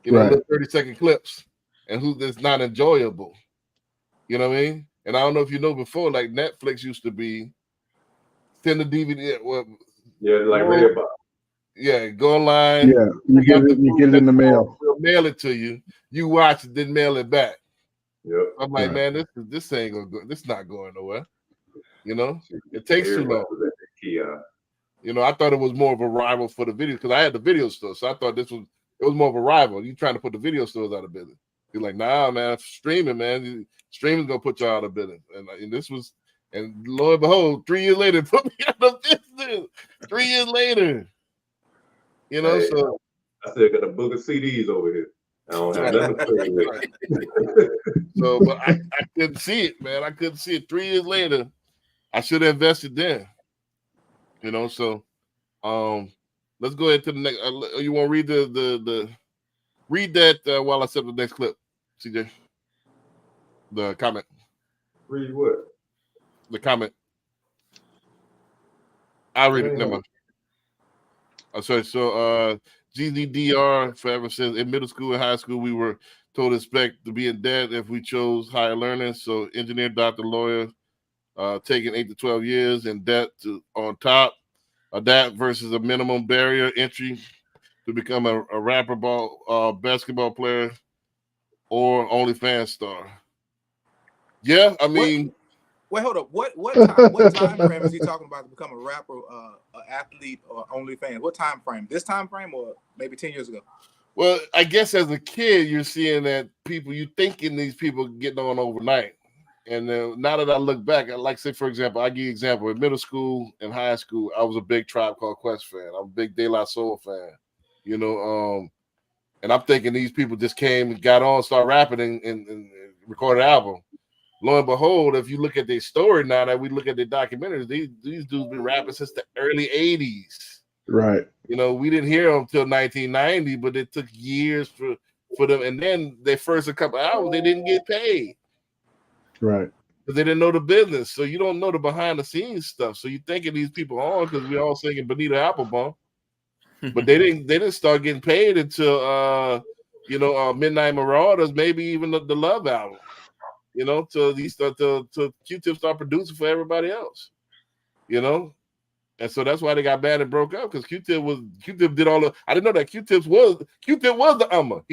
little 30-second clips, and that's not enjoyable. You know what I mean? And I don't know if you know before, like Netflix used to be send a DVD. Well, yeah, like Redbox. Yeah, go online. Yeah, you get it in the mail. We'll mail it to you. You watch it, then mail it back. Yep. I'm like, man, this ain't gonna go. This not going nowhere. You know, it takes too long. You know, I thought it was more of a rival for the video because I had the video store, so I thought it was more of a rival. You trying to put the video stores out of business? You're like, nah, man, streaming, man, streaming's gonna put you out of business. And this was, and lo and behold, 3 years later, put me out of business. 3 years later, you know. Hey, so I still got a book of CDs over here. I don't have nothing to play with. So, but I couldn't see it, man. I couldn't see it. 3 years later, I should have invested then. You know, so let's go ahead to the next. You want to read the read that while I set the next clip, CJ? The comment. Read what? The comment. I'll read it. Never mind. Sorry. So GZDR forever says in middle school and high school we were told to expect to be in debt if we chose higher learning. So engineer, doctor, lawyer, taking 8 to 12 years in debt on top of that versus a minimum barrier entry to become a rapper, basketball player, or OnlyFans star. Yeah, I mean. Wait, hold up. What time frame is he talking about to become a rapper, an athlete, or OnlyFans? What time frame? This time frame, or maybe 10 years ago? Well, I guess as a kid, you're seeing that you thinking these people getting on overnight. And then now that I look back, like say, for example, I give you an example. In middle school and high school, I was a big Tribe Called Quest fan. I'm a big De La Soul fan. You know, and I'm thinking these people just came and got on, started rapping and recorded an album. Lo and behold, if you look at their story now that we look at their documentaries, these dudes been rapping since the early 80s. Right. You know, we didn't hear them until 1990, but it took years for them. And then their first couple hours, they didn't get paid. Right. Because they didn't know the business. So you don't know the behind the scenes stuff. So you thinking these people on because we're all singing Bonita Applebum. But they didn't start getting paid until Midnight Marauders, maybe even the Love album. You know, till Q-Tip start producing for everybody else. You know, and so that's why they got bad and broke up because Q-Tip did all the. I didn't know that Q-Tip was the He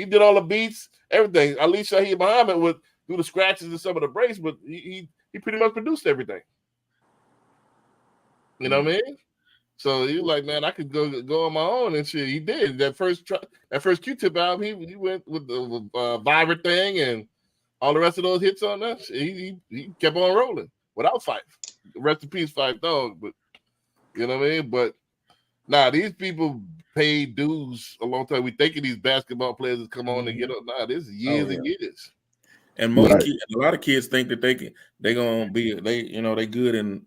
did all the beats, everything. Ali Shaheed Muhammad would do the scratches and some of the breaks, but he pretty much produced everything. You know what I mean? So he was like, man, I could go on my own and shit. He did that first Q-Tip album. He went with the Vibrant thing and all the rest of those hits on that. He kept on rolling without Phife. Rest in peace, Phife Dawg. But you know what I mean? But these people paid dues a long time. We thinking these basketball players that come on and get up. This is years and years. And most kids, a lot of kids think that they gonna be they good in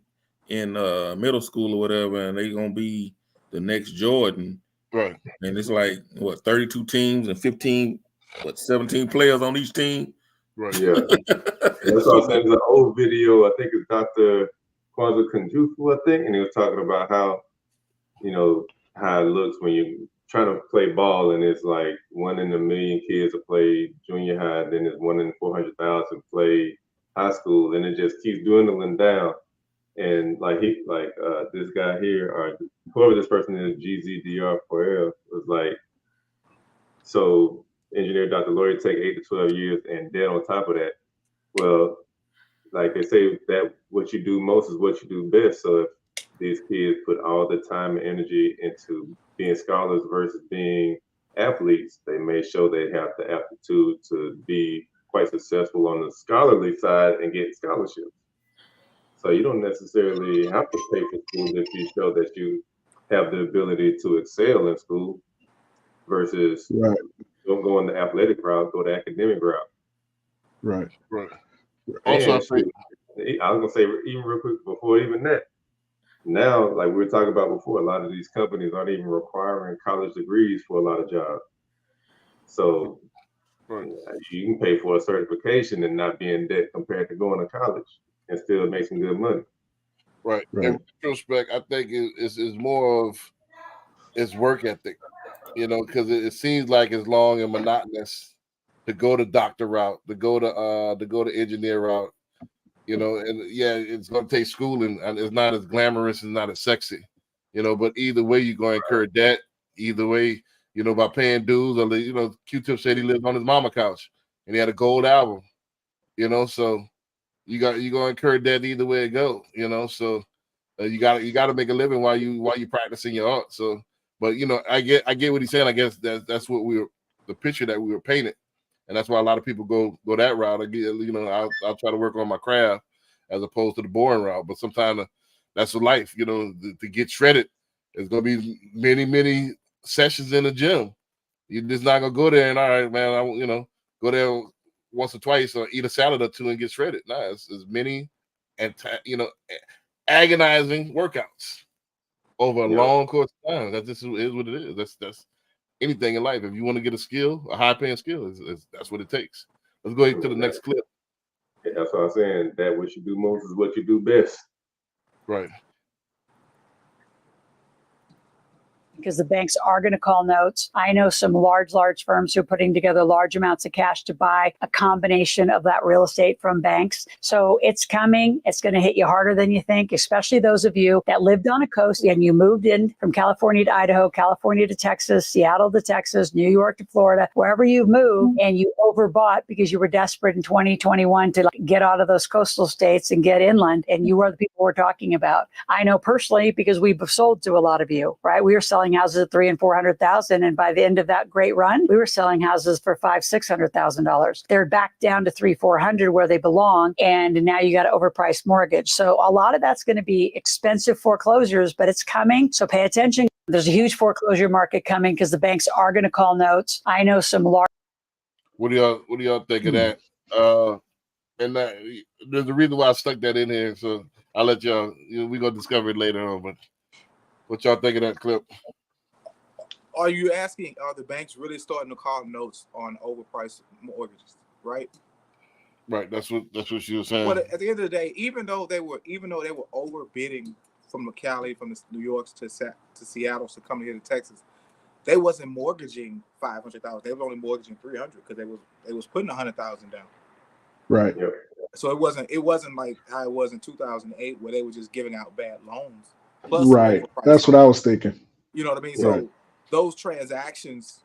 middle school or whatever, and they gonna be the next Jordan. Right. And it's like 32 teams and 17 players on each team. Right. Yeah. That's what I'm saying. There's an old video, I think it's Dr. Kwanzaa Kunjufu, I think, and he was talking about how, how it looks when you're trying to play ball, and it's like 1 in a million kids that play junior high, then there's 1 in 400,000 play high school, and it just keeps dwindling down. And this guy here, or whoever this person is, GZDR4L, was like, so engineer Dr. Lori take 8 to 12 years, and then on top of that, well, like they say that what you do most is what you do best. So if these kids put all the time and energy into being scholars versus being athletes, they may show they have the aptitude to be quite successful on the scholarly side and get scholarships. So you don't necessarily have to pay for school if you show that you have the ability to excel in school versus Right. don't go in the athletic route, go the academic route. Right. Right. Also, I And think I was gonna say even real quick before even that. Now, like we were talking about before, a lot of these companies aren't even requiring college degrees for a lot of jobs. So right. you can pay for a certification and not be in debt compared to going to college and still make some good money. Right. Right. In retrospect, I think it's more of it's work ethic, you know, because it seems like it's long and monotonous to go the doctor route, to go to engineer route, you know, and yeah, it's gonna take schooling and it's not as glamorous and not as sexy, you know, but either way you're gonna incur debt, either way, you know, by paying dues, or you know, Q-Tip said he lived on his mama couch and he had a gold album, you know, so you're gonna incur debt either way it go, you know. So you gotta make a living while you practicing your art. So, but you know, I get what he's saying. I guess that's what the picture that we were painting, and that's why a lot of people go that route. I get, you know, I'll try to work on my craft as opposed to the boring route. But sometimes that's the life, you know. To get shredded, there's gonna be many sessions in the gym. You're just not gonna go there and all right, man. You know, go there once or twice or eat a salad or two and get shredded. Nah, it's many and you know, agonizing workouts over a long course of time. That just is what it is. That's anything in life. If you want to get a skill, a high paying skill, that's what it takes. Let's go ahead to the next clip. Yeah, that's what I'm saying. That what you do most is what you do best. Right. Because the banks are going to call notes. I know some large firms who are putting together large amounts of cash to buy a combination of that real estate from banks. So it's coming. It's going to hit you harder than you think, especially those of you that lived on a coast and you moved in from California to Idaho, California to Texas, Seattle to Texas, New York to Florida, wherever you've moved, and you overbought because you were desperate in 2021 to get out of those coastal states and get inland. And you are the people we're talking about. I know personally because we've sold to a lot of you, right? We were selling houses at $300,000 and $400,000, and by the end of that great run, we were selling houses for $500,000-$600,000. They're back down to $300,000-$400,000 where they belong, and now you got an overpriced mortgage. So a lot of that's going to be expensive foreclosures, but it's coming. So pay attention. There's a huge foreclosure market coming because the banks are going to call notes. I know some large. What do y'all think of that? And there's a reason why I stuck that in here. So I'll let y'all. We're gonna discover it later on. But what y'all think of that clip? Are you asking, are the banks really starting to call notes on overpriced mortgages? Right. Right. That's what she was saying. But at the end of the day, even though they were overbidding from Cali, from New York to Seattle to come here to Texas, they wasn't mortgaging $500,000. They were only mortgaging $300,000 because they was putting $100,000 down. Right. Yep. So it wasn't like how it was in 2008 where they were just giving out bad loans. Plus Right. That's what I was thinking. You know what I mean? Right. So those transactions,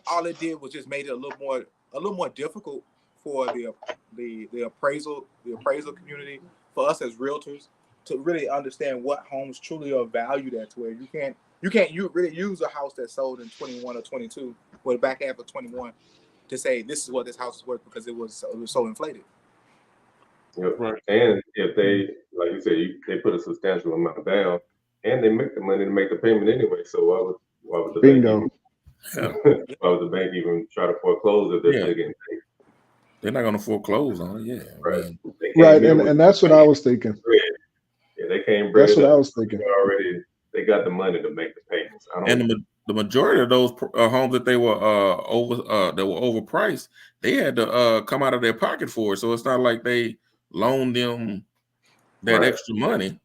all it did was just made it a little more difficult for the appraisal community, for us as realtors, to really understand what homes truly are valued at, to where you can't really use a house that sold in 21 or 22 or the back half of 21 to say this is what this house is worth because it was so inflated. Yep. Right. And if they, like you said, they put a substantial amount down, and they make the money to make the payment anyway. So why would the Bingo. why would the bank even try to foreclose if they're still getting paid? They're not going to foreclose on it. Yeah. Right. Right. And that's what I was thinking. Yeah, they came. That's what I was thinking. They got the money to make the payments. The majority of those homes that they were overpriced, they had to come out of their pocket for it. So it's not like they loaned them that extra money.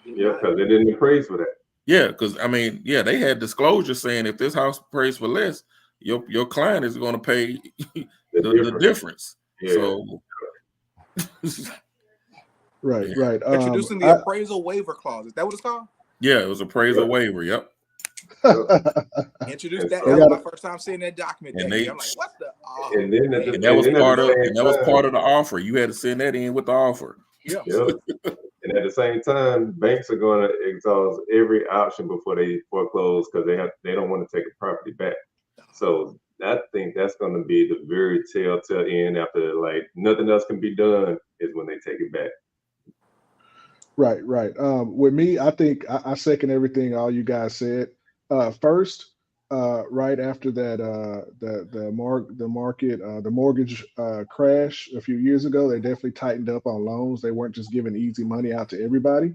Yeah, because they didn't appraise for that. Yeah, because I mean, they had disclosure saying if this house appraised for less, your client is going to pay the difference. Yeah. So Right, Yeah. right. Introducing the appraisal waiver clause. Is that what it's called? Yeah, it was appraisal Yep. waiver. Yep. Introduce that. They That was gotta- my first time seeing that document. And That day. they- I'm like, what the? Oh, And then at man. And that was and then at part the of same and that was time- part of the offer. You had to send that in with the offer. Yeah. Yep. And at the same time, banks are going to exhaust every option before they foreclose because they don't want to take a property back. So I think that's going to be the very telltale end after like nothing else can be done is when they take it back. Right, right. With me, I think I second everything all you guys said. First, right after that, the mortgage crash a few years ago, they definitely tightened up on loans. They weren't just giving easy money out to everybody.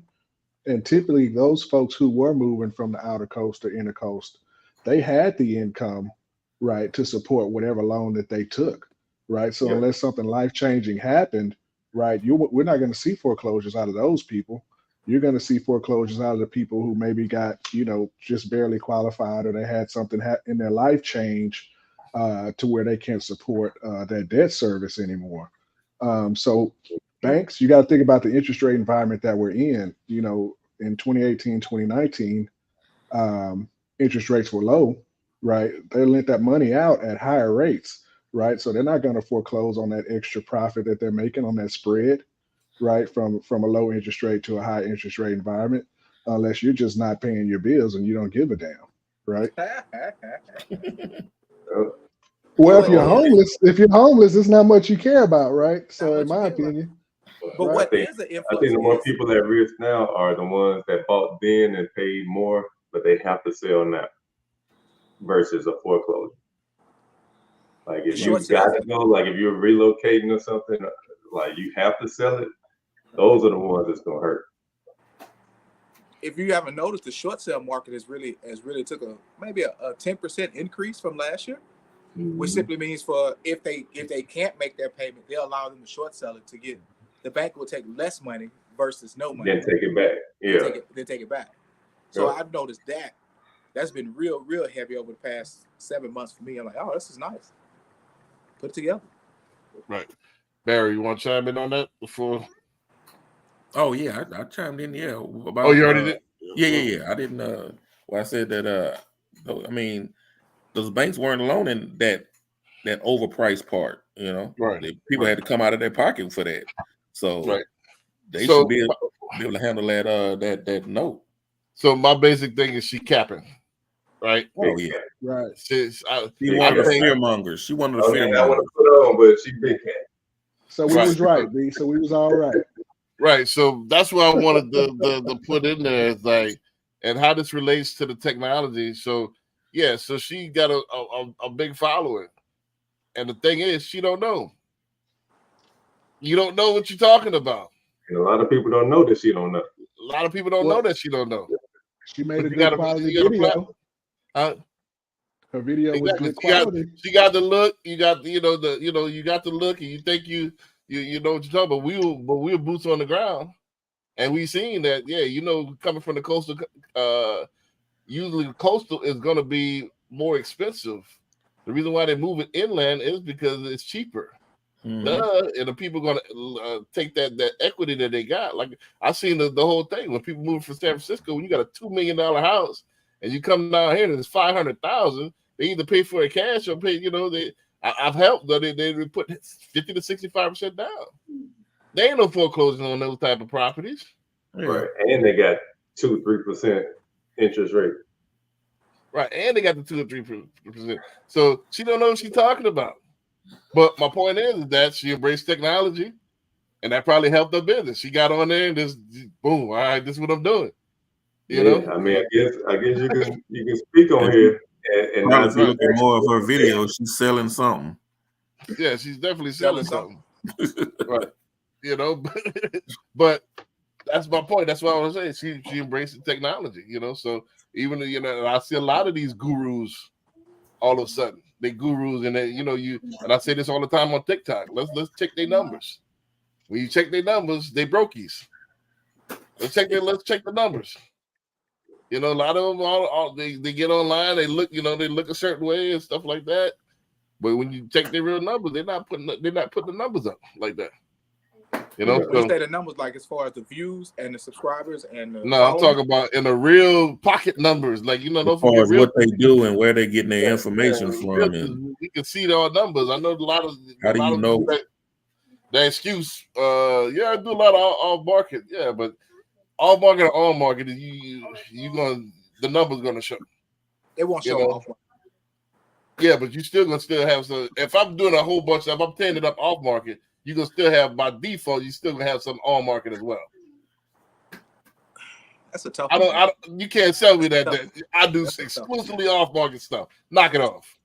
And typically, those folks who were moving from the outer coast or inner coast, they had the income, right, to support whatever loan that they took, right. So Yeah. unless something life changing happened, right, we're not going to see foreclosures out of those people. You're going to see foreclosures out of the people who maybe got, just barely qualified, or they had something in their life change to where they can't support that debt service anymore. So banks, you got to think about the interest rate environment that we're in. In 2018, 2019, interest rates were low, right? They lent that money out at higher rates, right? So they're not going to foreclose on that extra profit that they're making on that spread, right? From a low interest rate to a high interest rate environment, unless you're just not paying your bills and you don't give a damn, right? Well, if you're homeless, it's not much you care about, right? So in my opinion. But Right. what is the I influx? think the more is- people at risk now are the ones that bought then and paid more, but they have to sell now versus a foreclosure. Like if you Short sale. got to go, like if you're relocating or something, like you have to sell it, those are the ones that's gonna hurt. If you haven't noticed, the short sale market has really took maybe a 10% increase from last year, which simply means for if they can't make their payment, they'll allow them to short sell it to get the bank will take less money versus no money. Then take it back. Yeah. Then take it back. So Yeah. I've noticed that's been real heavy over the past 7 months for me. I'm like, oh, this is nice. Put it together. Right. Barry, you want to chime in on that before? Oh yeah, I chimed in. Yeah. About, Oh, you already did? Yeah. I didn't. Well, I said that. I mean, those banks weren't alone in that overpriced part. Right. People had to come out of their pocket for that. So Right. they So- should be able to handle that note. So my basic thing is she capping, right? Oh yeah. Right. She one of the fear mongers. She one of the fear I want mongers. to put on, but she big cat. So we Right. was right, B. So we was all right. Right. So that's what I wanted to put in there is like, and how this relates to the technology. So yeah, so she got a big following. And the thing is, she don't know. You don't know what you're talking about. And a lot of people don't know that she don't know. A lot of people don't know that she don't know. She made a You good gotta- quality you gotta video. Huh? Her video was Exactly. good quality. She got the look. You got you got the look, and you think you know what you're talking about. We were boots on the ground, and we seen that. Yeah, coming from the coastal, usually coastal is going to be more expensive. The reason why they move it inland is because it's cheaper. Mhm. And the people going to take that equity that they got. Like I seen the whole thing when people move from San Francisco. When you got a $2 million house and you come down here and it's $500,000, they either pay for it cash or pay. I've helped. They put 50 to 65% down. They ain't no foreclosing on those type of properties. Right. And they got 2-3% interest rate. Right, and they got the 2 or 3%. So she don't know what she's talking about. But my point is that she embraced technology, and that probably helped her business. She got on there and just boom. All right, this is what I'm doing. You know. I mean, I guess you can speak on here and Probably not if you be look at more of her videos, she's selling something. Yeah, she's definitely selling something. Right. But that's my point. That's what I want to say. She embraced the technology. So even I see a lot of these gurus. All of a sudden, they gurus, and they, and I say this all the time on TikTok. Let's check their numbers. When you check their numbers, they brokies. Let's check the numbers. A lot of them they get online, they look a certain way and stuff like that. But when you check their real numbers, they're not putting the numbers up like that. You know, When you say the numbers, like as far as the views and the subscribers and the no, I'm talking about in the real pocket numbers. Like, you know, don't As far forget as real. what they do and where they're getting their information from, and realtors, we can see all numbers. I know a lot of. how do you know? The excuse, yeah, I do a lot of off market, yeah, but off market or on market, you gonna the numbers gonna show. It won't show off. Yeah, but you still gonna have some. If I'm doing a whole bunch of, if I'm tearing it up off market, you gonna still have by default. You still gonna have some on market as well. That's a tough. I don't. You can't tell me that I do exclusively off market stuff. Knock it off.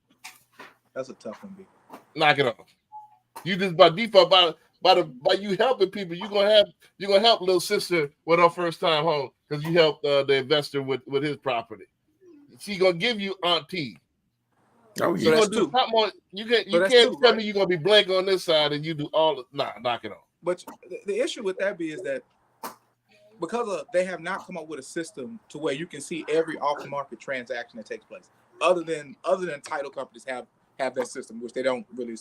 That's a tough one, B. Knock it off. You just by default by you helping people, you're gonna help little sister with her first time home because you helped the investor with his property. She gonna give you auntie. Oh yeah, so that's two. You can't tell me you're gonna be blank on this side and you do all. Knock it off. But the issue with that is that because they have not come up with a system to where you can see every off-market transaction that takes place. Other than title companies have that system, which they don't really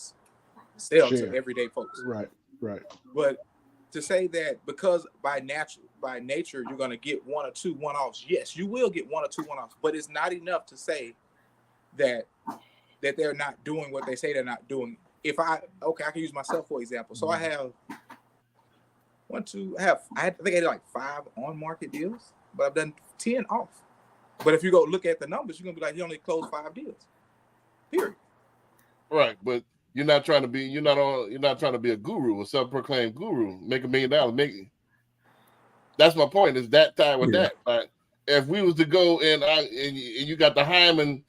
sell to everyday folks. Right. But to say that because by nature you're going to get one or two one-offs, yes, you will get one or two one-offs, but it's not enough to say that they're not doing what they say they're not doing. I can use myself for example. So I have I think I did like 5 on-market deals, but I've done 10 off. But if you go look at the numbers, you're gonna be like, you only closed 5 deals. Period. Right, but you're not trying to be a guru, a self-proclaimed guru, make $1 million. That's my point. Is that time with that? Like, if we was to go and you got the Hyman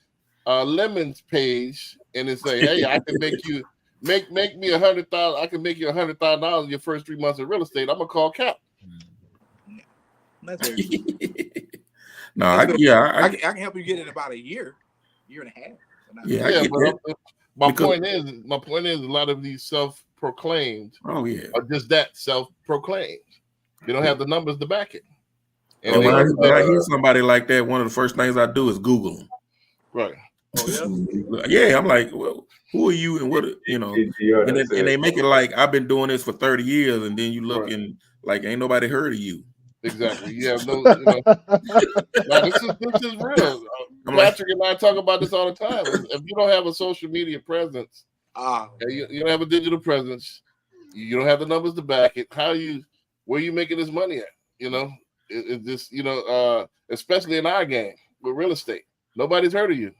Lemons page and it say, hey, I can make you make me $100,000. I can make you $100,000 in your first 3 months of real estate. I'm gonna call Cap. That's very true. No, I can help you get in about a year and a half. But my point is, a lot of these self-proclaimed are just that, self-proclaimed. They don't have the numbers to back it. And when I hear somebody like that, one of the first things I do is Google them. Right. Oh, yeah, I'm like, well, who are you and what, and they make it like I've been doing this for 30 years, and then you look and like ain't nobody heard of you. Exactly. You have no. Now, this is real. Patrick and I talk about this all the time. If you don't have a social media presence, you don't have a digital presence, you don't have the numbers to back it. Where are you making this money at? It's just especially in our game with real estate, nobody's heard of you.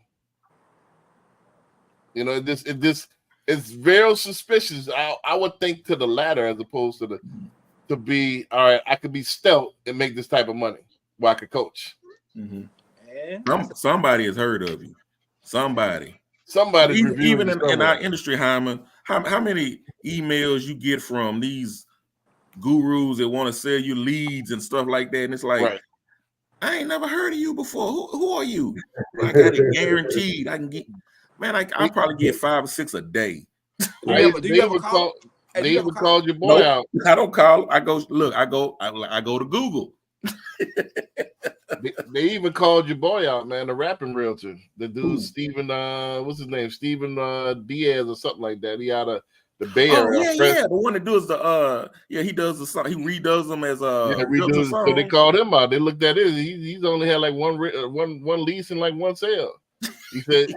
It's very suspicious. I would think to the latter as opposed to be all right. I could be stealth and make this type of money where I could coach. Mm-hmm. Somebody has heard of you. Somebody even in our industry, Hyman. How many emails you get from these gurus that want to sell you leads and stuff like that? And it's like, I ain't never heard of you before. Who are you? I got it guaranteed. I can get. Man, I probably get 5 or 6 a day. They even called your boy out. I don't call. I go to Google. They even called your boy out, man. The rapping realtor, the dude Steven. What's his name? Steven Diaz or something like that. He out of the Bay Area. The one that does he does the song. He redoes them as redoes. So they called him out. They looked at it. He's only had like one lease and like one sale. He said,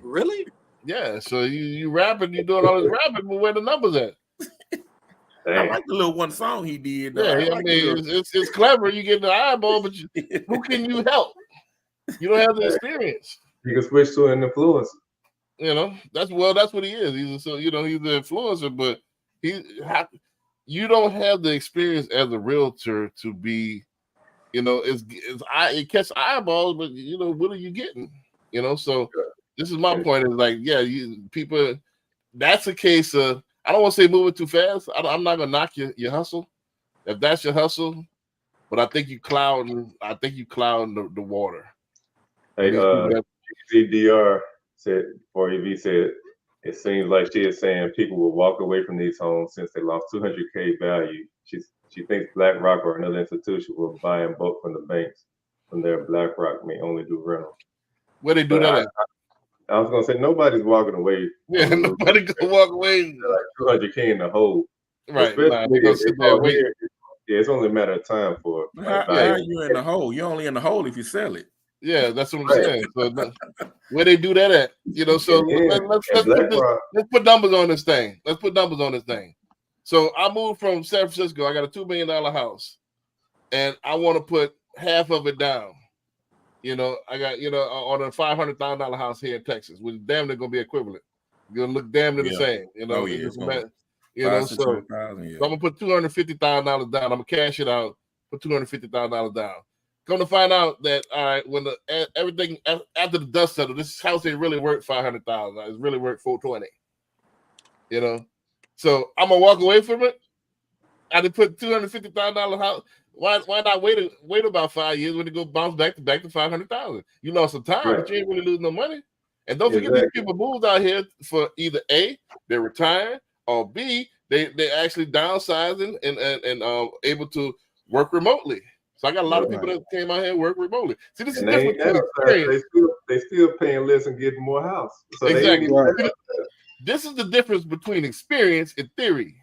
really? Yeah. So you rapping, you doing all this rapping, but where the numbers at? I like the little one song he did. Yeah, it's clever. You get the eyeball, but who can you help? You don't have the experience. You can switch to an influencer. That's what he is. He's the influencer, but you don't have the experience as a realtor to be. It catches eyeballs, but what are you getting? So this is my point. Is like, people. That's a case of. I don't want to say moving too fast. I'm not gonna knock your hustle, if that's your hustle, but I think you clouding the water. Hey, GDR said, or EV said, it seems like she is saying people will walk away from these homes since they lost $200K value. She thinks BlackRock or another institution will buy in bulk from the banks, from their BlackRock may only do rental. Where they do that at? I was gonna say nobody's walking away. Yeah, nobody gonna walk away. Like 200K in the hole. Right. Especially Nah, they gonna sit there and wait. Yeah, it's only a matter of time for How are you in the hole? You're only in the hole if you sell it. Yeah, that's what I'm saying. So where they do that at? You know, so let's put numbers on this thing. Let's put numbers on this thing. So I moved from San Francisco. I got a $2 million house, and I want to put half of it down. You know, I got on a $500,000 house here in Texas, which is damn near gonna be equivalent. Gonna look damn near the same. You know, so I'm gonna put $250,000 down. I'm gonna cash it out, put $250,000 down. Come to find out that all right, when everything after the dust settled, this house ain't really worth $500,000. It's really worth $420,000. You know, so I'm gonna walk away from it. I did put $250,000 house. Why not wait about 5 years when it go bounce back to $500,000? You lost some time, but you ain't really losing no money. And don't forget these people moved out here for either A, they're retiring, or B, they actually downsizing and able to work remotely. So I got a lot of people that came out here and work remotely. See, this is different. They still paying less and getting more house. So exactly. This is the difference between experience and theory.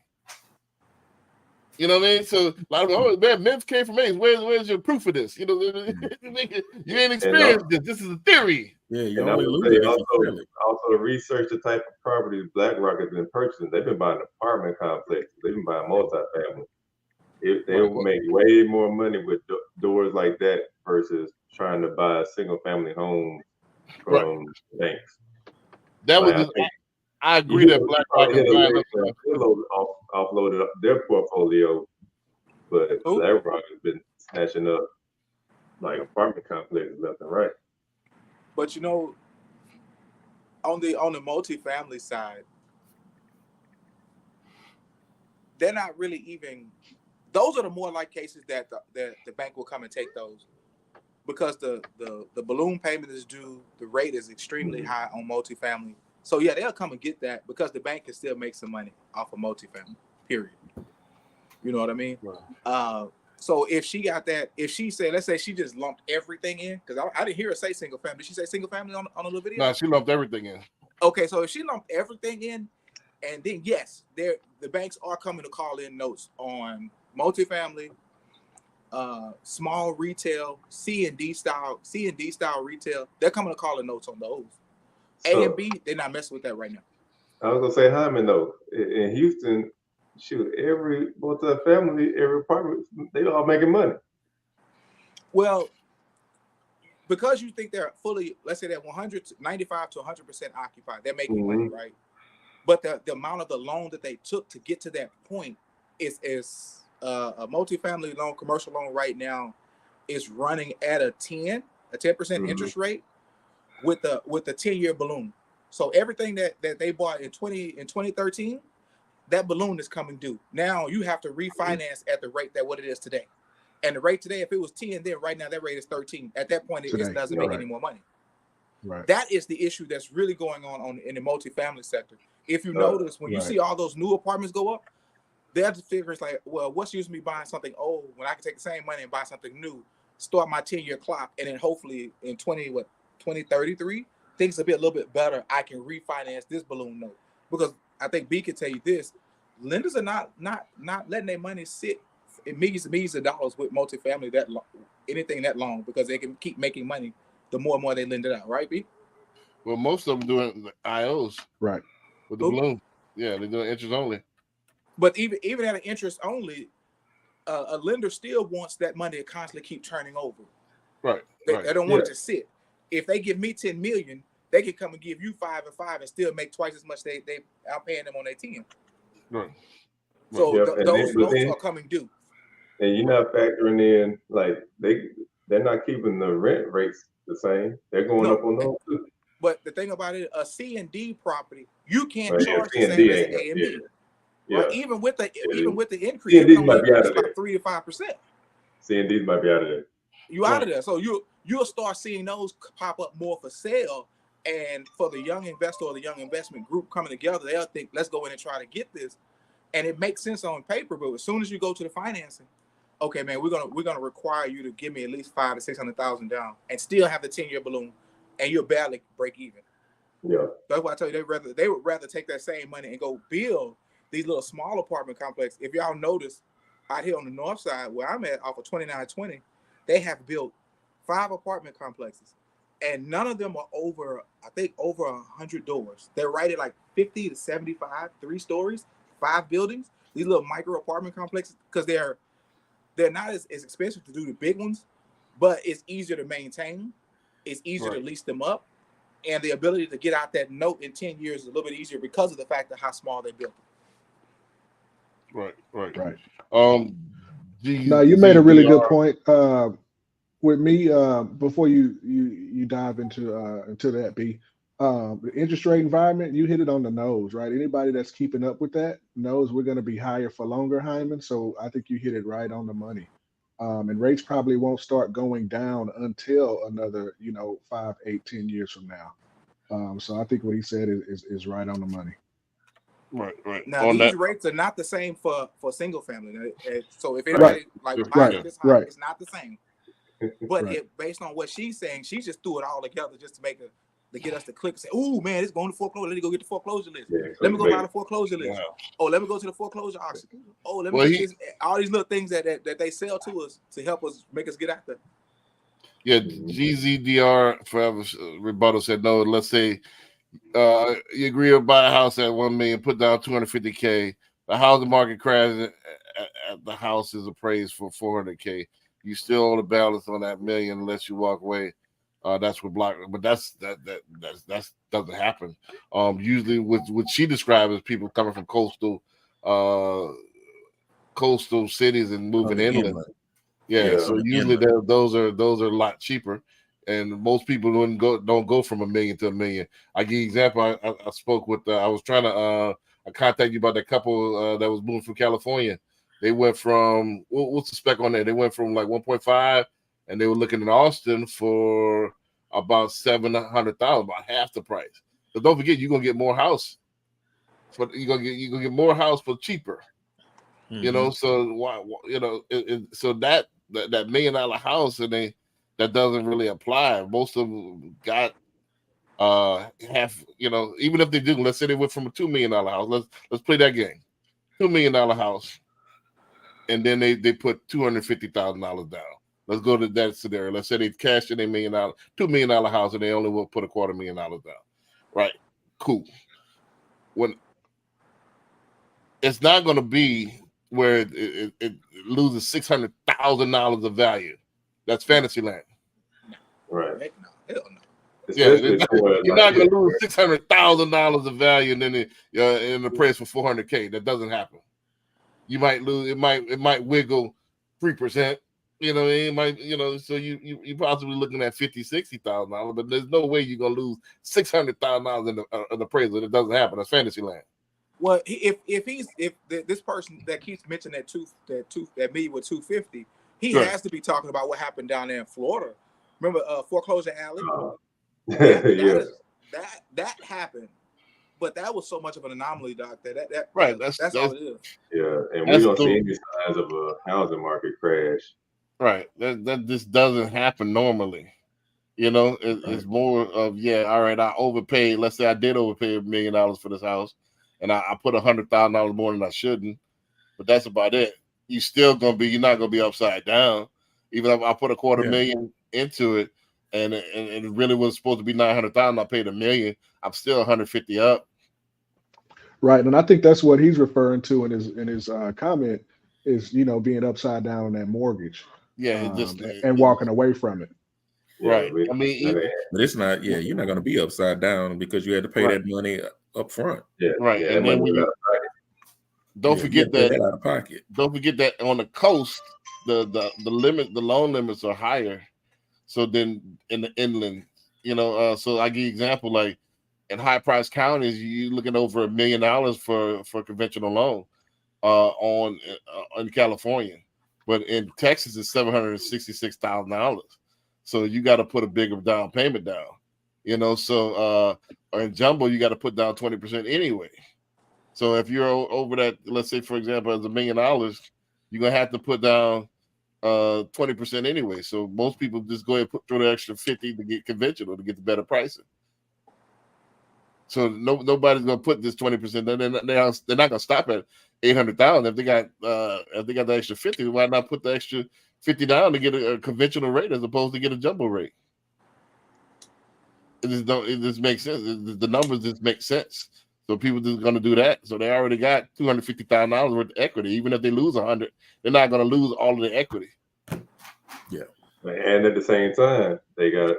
You know what I mean? So a lot of people, man, Mims came from A's. Where's your proof of this? You know, you ain't experienced this. This is a theory. Yeah, you only lose it. Also, research the type of properties BlackRock has been purchasing. They've been buying apartment complexes. They've been buying multifamily. They will make way more money with doors like that versus trying to buy a single family home from banks. That was I agree that BlackRock is buying offloaded their portfolio, but BlackRock has been snatching up like apartment complexes left and right. But you know, on the multifamily side, they're not really even. Those are the more like cases that the bank will come and take those, because the balloon payment is due. The rate is extremely high on multifamily. So yeah, they'll come and get that because the bank can still make some money off of multifamily. Period. You know what I mean? Right. So if she got that, if she said, let's say she just lumped everything in, because I didn't hear her say single family. Did she say single family on a little video? No, she lumped everything in. Okay, so if she lumped everything in, and then yes, the banks are coming to call in notes on multifamily, small retail, C and D style retail. They're coming to call in notes on those. A and B, they're not messing with that right now. I was gonna say Hyman though. In Houston, shoot, every multi-family, every apartment, they all making money. Well, because you think they're fully, let's say they're 95 to 100% occupied, they're making money, right? But the amount of the loan that they took to get to that point is a multifamily loan, commercial loan right now is running at a 10% interest rate with the 10-year balloon. So everything that they bought in 2013, that balloon is coming due. Now you have to refinance at the rate that what it is today. And the rate today, if it was 10, then right now that rate is 13. At that point, it doesn't make any more money. Right. That is the issue that's really going on in the multifamily sector. If you notice, when you see all those new apartments go up, they're the figures like, well, what's use me buying something old when I can take the same money and buy something new, start my 10-year clock, and then hopefully in 2033, things will be a little bit better. I can refinance this balloon note, because I think B can tell you this: lenders are not letting their money sit in millions and millions of dollars with multifamily anything that long, because they can keep making money the more and more they lend it out, right, B? Well, most of them doing the IOs, right, with the balloon. Yeah, they're doing interest only. But even at an interest only, a lender still wants that money to constantly keep turning over. Right. They don't want it to sit. If they give me 10 million, they can come and give you 5 and 5 and still make twice as much they are paying them on their 10. Right. So those notes are coming due. And you're not factoring in, like, they're not keeping the rent rates the same. They're going up on those too. But the thing about it, a C and D property, you can't charge the same as an A and B. Yeah. Right? Even with the increase, it might be out of there. 3 to 5%. C and D's might be out of there. You out of there. So you'll start seeing those pop up more for sale. And for the young investor or the young investment group coming together, they'll think, let's go in and try to get this. And it makes sense on paper, but as soon as you go to the financing, okay, man, we're gonna require you to give me at least $500,000 to $600,000 down and still have the 10-year balloon, and you'll barely break even. Yeah. That's why I tell you they would rather take that same money and go build these little small apartment complexes. If y'all notice, out here on the north side where I'm at, off of 2920, they have built 5 apartment complexes, and none of them are over, I think, over 100 doors. They're rated like 50 to 75, 3 stories, 5 buildings. These little micro apartment complexes, because they're not as expensive to do the big ones, but it's easier to maintain. It's easier to lease them up, and the ability to get out that note in 10 years is a little bit easier because of the fact of how small they built them. Right. No, you made a really good point. With me, before you dive into that, B, the interest rate environment, you hit it on the nose, right? Anybody that's keeping up with that knows we're going to be higher for longer, Hyman. So I think you hit it right on the money. And rates probably won't start going down until another, 5, 8, 10 years from now. So I think what he said is right on the money. Right. Now On these that, rates are not the same for single family. So if anybody like mine, this high, it's not the same. But based on what she's saying, she just threw it all together just to get us to click and say, "Oh man, it's going to foreclosure. Let me go get the foreclosure list. Let me go buy the foreclosure list. Oh, let me go to the foreclosure auction. Oh, let me get this." All these little things that they sell to us to help us make us get out there. Yeah, GZDR Forever Rebuttal said no. Let's say you agree to buy a house at $1 million, put down $250K. The housing market crashes, the house is appraised for $400K. You still owe the balance on that $1 million unless you walk away. That's what block, but that doesn't happen. Usually, what she describes as people coming from coastal cities and moving inland. Yeah, so usually those are a lot cheaper, and most people don't go from $1 million to $1 million. I give you an example. I spoke with I was trying to I contact you about that couple that was moving from California. They went from what's the spec on there? They went from like 1.5, and they were looking in Austin for about $700,000, about half the price. But don't forget, you're gonna get more house. You're gonna get more house for cheaper. Mm-hmm. So why so that $1 million house, and that doesn't really apply. Most of them got half. Even if they do, let's say they went from a $2 million house. Let's play that game. $2 million house, and then they put $250,000 down. Let's go to that scenario. Let's say they cashed in $2 million house, and they only will put $250,000 down. Right? Cool. When it's not going to be where it loses $600,000 of value. That's fantasy land. Right. Hell no. Yeah, you're not going to lose $600,000 of value and then in the price for $400K. That doesn't happen. You might lose. It might wiggle 3%. It might. So you possibly looking at $50,000-$60,000, but there's no way you're going to lose $600,000 in the appraisal. It doesn't happen. That's fantasy land. Well, if this person that keeps mentioning that million with 250, he has to be talking about what happened down there in Florida. Remember Foreclosure Alley? That happened, but that was so much of an anomaly, Doc. That's all it is. Yeah, and we don't see any signs of a housing market crash. Right. That just doesn't happen normally. It's more of all right, I overpaid. Let's say I did overpay $1 million for this house, and I put $100,000 more than I shouldn't, but that's about it. You're not gonna be upside down. Even if I put $250,000 into it, and it really was supposed to be $900,000, I paid $1 million. I'm still $150,000 up. Right, and I think that's what he's referring to in his comment is being upside down on that mortgage. Yeah, and walking away from it. Right. I mean, but it's not. Yeah, you're not going to be upside down because you had to pay that money up front. Yeah. Right. Yeah, and then don't forget that out of pocket. Don't forget that on the coast, the loan limits are higher. So then in the inland, so I give you an example, like in high price counties, you're looking over $1 million for conventional loan in California. But in Texas, it's $766,000. So you got to put a bigger down payment down, So in jumbo, you got to put down 20% anyway. So if you're over that, let's say, for example, as $1 million, you're going to have to put down 20% anyway. So most people just go ahead and throw the extra 50 to get conventional to get the better pricing. So nobody's gonna put this 20%. They're not gonna stop at 800,000. If they got the extra 50, why not put the extra 50 down to get a conventional rate as opposed to get a jumbo rate? It just makes sense. The numbers just make sense. So people just gonna do that. So they already got $250,000 worth of equity. Even if they lose 100, they're not gonna lose all of the equity. Yeah. And at the same time, they got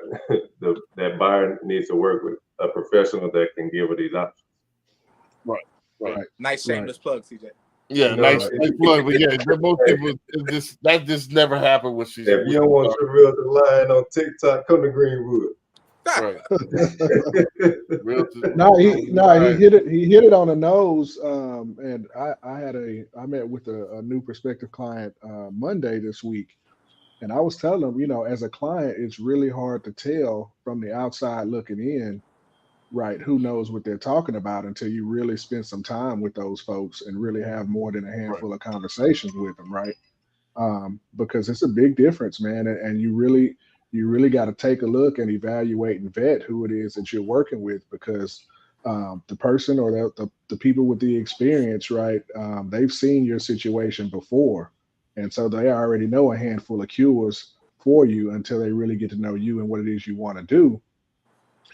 that buyer needs to work with a professional that can give her these options. Right. Nice shameless plug, CJ. Yeah, No, nice plug. But yeah, most people that just never happened with she's. If you don't want your realtor lying on TikTok, come to Greenwood. Right. He hit it on the nose. And I met with a new prospective client Monday this week, and I was telling him, as a client, it's really hard to tell from the outside looking in, right? Who knows what they're talking about until you really spend some time with those folks and really have more than a handful of conversations with them, right? Because it's a big difference, man, and you really got to take a look and evaluate and vet who it is that you're working with, because the person or the people with the experience, right? They've seen your situation before, and so they already know a handful of cures for you until they really get to know you and what it is you want to do,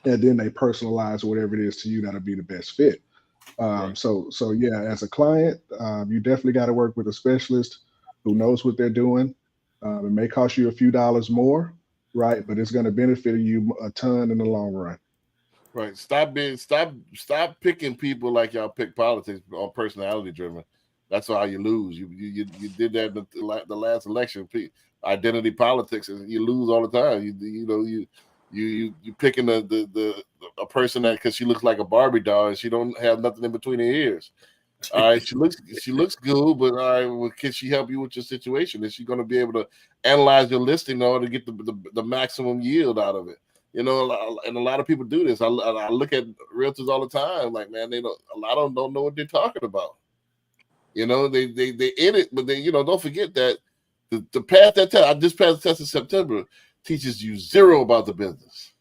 and then they personalize whatever it is to you that'll be the best fit. So yeah, as a client, you definitely got to work with a specialist who knows what they're doing. It may cost you a few dollars more, right? But it's going to benefit you a ton in the long run. Right. Stop picking people like y'all pick politics on personality driven. That's how you lose. You did that in the last election. Identity politics, and you lose all the time. You picking a person that because she looks like a Barbie doll and she don't have nothing in between her ears. All right, she looks good, but all right, well, can she help you with your situation? Is she going to be able to analyze your listing in order to get the maximum yield out of it? And a lot of people do this. I look at realtors all the time, like, man, a lot of them don't know what they're talking about. They in it, but they don't forget that the pass that test. I just passed the test in September. Teaches you zero about the business.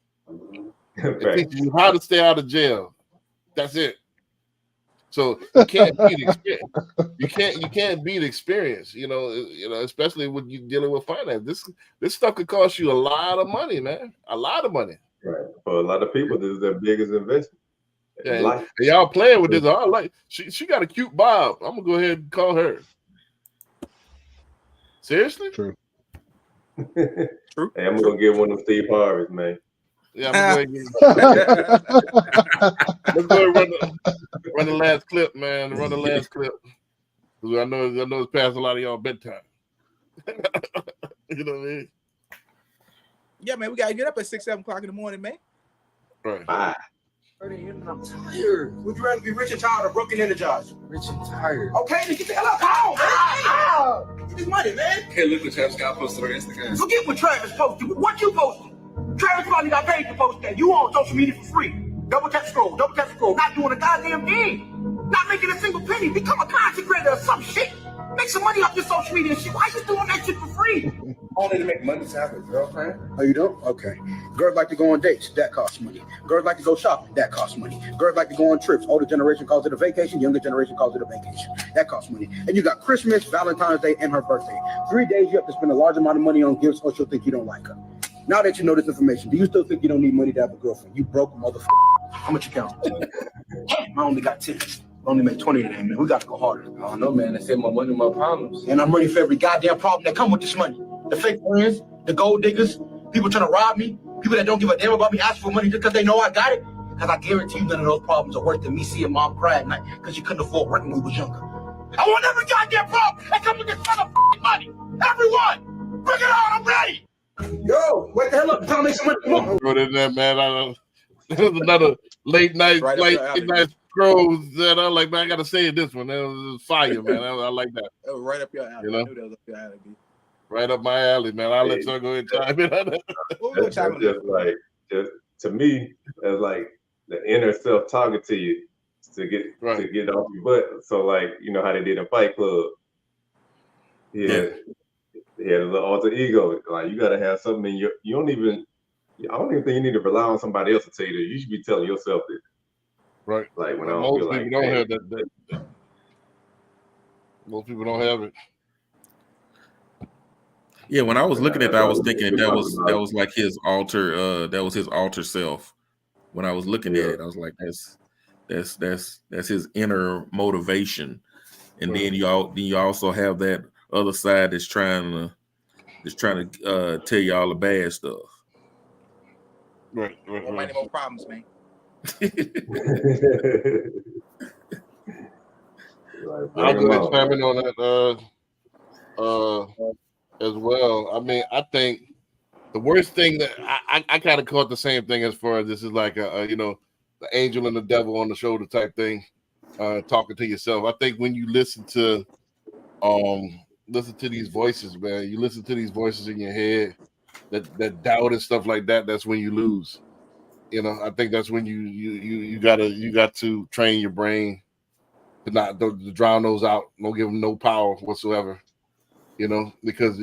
It teaches you how to stay out of jail. That's it. So you can't beat experience. You can't beat experience. Especially when you're dealing with finance. This stuff could cost you a lot of money, man. A lot of money. Right. For a lot of people, this is their biggest investment. Yeah, and y'all playing with this. I like. She got a cute bob. I'm gonna go ahead and call her. Seriously? True. Hey, I'm gonna get one of Steve Harvey's, man. Yeah, I'm gonna let's go run the last clip, man. Run the last clip. I know it's past a lot of y'all bedtime. You know what I mean? Yeah, man, we gotta get up at 6, 7 o'clock in the morning, man. Right. Bye. I'm tired. Would you rather be rich and tired or broke and energized? Rich and tired. Okay, then get the hell out. Man. Get this money, man. Hey, look what Travis Scott posted on Instagram. Forget what Travis posted. What you posted? Travis probably got paid to post that. You on social media for free. Double tap scroll. Not doing a goddamn thing. Not making a single penny. Become a content creator or some shit. Make some money off your social media and shit. Why you doing that shit for free? Only to make money to have a girlfriend. Oh, you don't? Okay. Girls like to go on dates. That costs money. Girls like to go shopping. That costs money. Girls like to go on trips. Older generation calls it a vacation. Younger generation calls it a vacation. That costs money. And you got Christmas, Valentine's Day, and her birthday. 3 days you have to spend a large amount of money on gifts or she'll think you don't like her. Now that you know this information, do you still think you don't need money to have a girlfriend? You broke motherfucker. How much you count? I only got 10. I only made 20 today, man. We got to go harder. I don't know, man. They say more money, more problems. And I'm ready for every goddamn problem that come with this money. The fake friends, the gold diggers, people trying to rob me, people that don't give a damn about me asking for money just because they know I got it. Because I guarantee you none of those problems are worth than me seeing mom cry at night because she couldn't afford rent when we was younger. I want every goddamn problem that comes with this motherfucking money. Everyone, bring it on. I'm ready. Yo, wake the hell up. Tell me some money. Go in there, man. There's another late night scrolls that I'm like, man, I gotta say this one. That was fire, man. I like that. That was right up your alley. I knew that was up your alley, B. Right up my alley, man. I'll let y'all go ahead and chime in on that. Just to me, that's like the inner self talking to you to get off your butt. So like, you know how they did in Fight Club. Yeah. He had a little alter ego. Like you gotta have something in I don't even think you need to rely on somebody else to tell you that. You should be telling yourself that. Right. Like when I don't Most feel people like don't paying. have that. Most people don't have it. Yeah, when I was looking at that, I was That's thinking that was like his alter that was his alter self. When I was looking at Yeah. it, I was like, that's his inner motivation. And then you also have that other side that's trying to tell you all the bad stuff. Right. More money, more problems, man. Like, I'll bring go 'em ahead and on. chime in on that as well. I mean, I think the worst thing that I kind of caught the same thing as far as this is like a the angel and the devil on the shoulder type thing, talking to yourself. I think when you listen to these voices, man, you listen to these voices in your head, that doubt and stuff like that, that's when you lose. I think that's when you got to train your brain to drown those out. Don't give them no power whatsoever. Because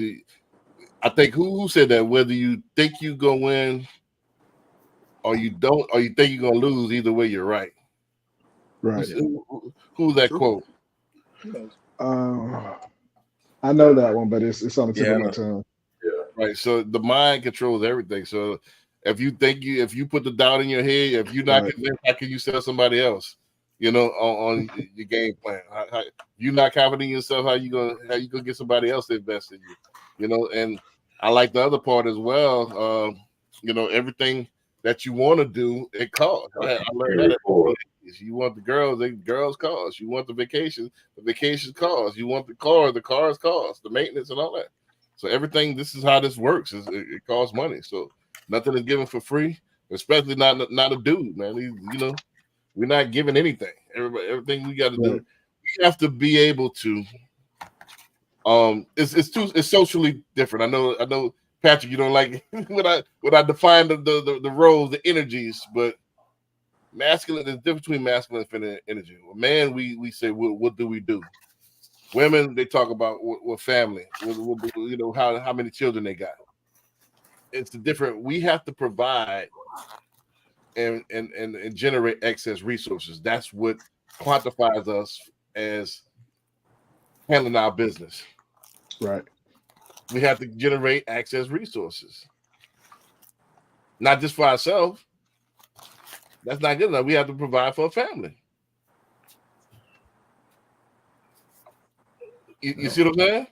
I think who said that, whether you think you gonna win or you don't, or you think you're gonna lose, either way you're right. Right. Who's that True. quote? I know that one, but it's on the tip Yeah, of I my know. tongue. Right. So the mind controls everything. So if you put the doubt in your head, if you're not Right. convinced, how can you sell somebody else? On your game plan. How you're not confident in yourself, how you gonna get somebody else to invest in you? And I like the other part as well. Everything that you want to do, it costs. I learned that. You want the girls cost. You want the vacations cost. You want the cars cost. The maintenance and all that. So everything, this is how this works. It costs money. So nothing is given for free, especially not a dude, man. We're not giving anything. Everything we got to do, we have to be able to. It's socially different. I know, Patrick, you don't like when I define the roles, the energies, but masculine. There's a difference between masculine and feminine energy. Man, we say what do we do? Women, they talk about what family, how many children they got. It's the different. We have to provide and generate excess resources. That's what quantifies us as handling our business. Right. We have to generate excess resources, not just for ourselves. That's not good enough. We have to provide for a family. You see what I'm saying?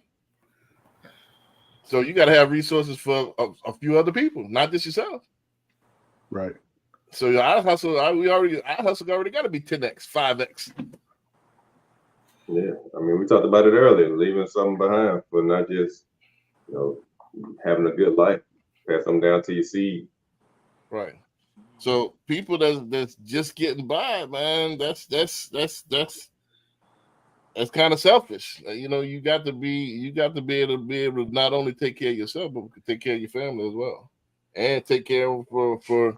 So you got to have resources for a few other people, not just yourself. Right. So our hustle already got to be 10x, 5x. Yeah, I mean, we talked about it earlier, leaving something behind for not just having a good life, pass them down to your seed. Right. So people that's just getting by, man, that's kind of selfish. You got to be able to not only take care of yourself, but take care of your family as well, and take care of for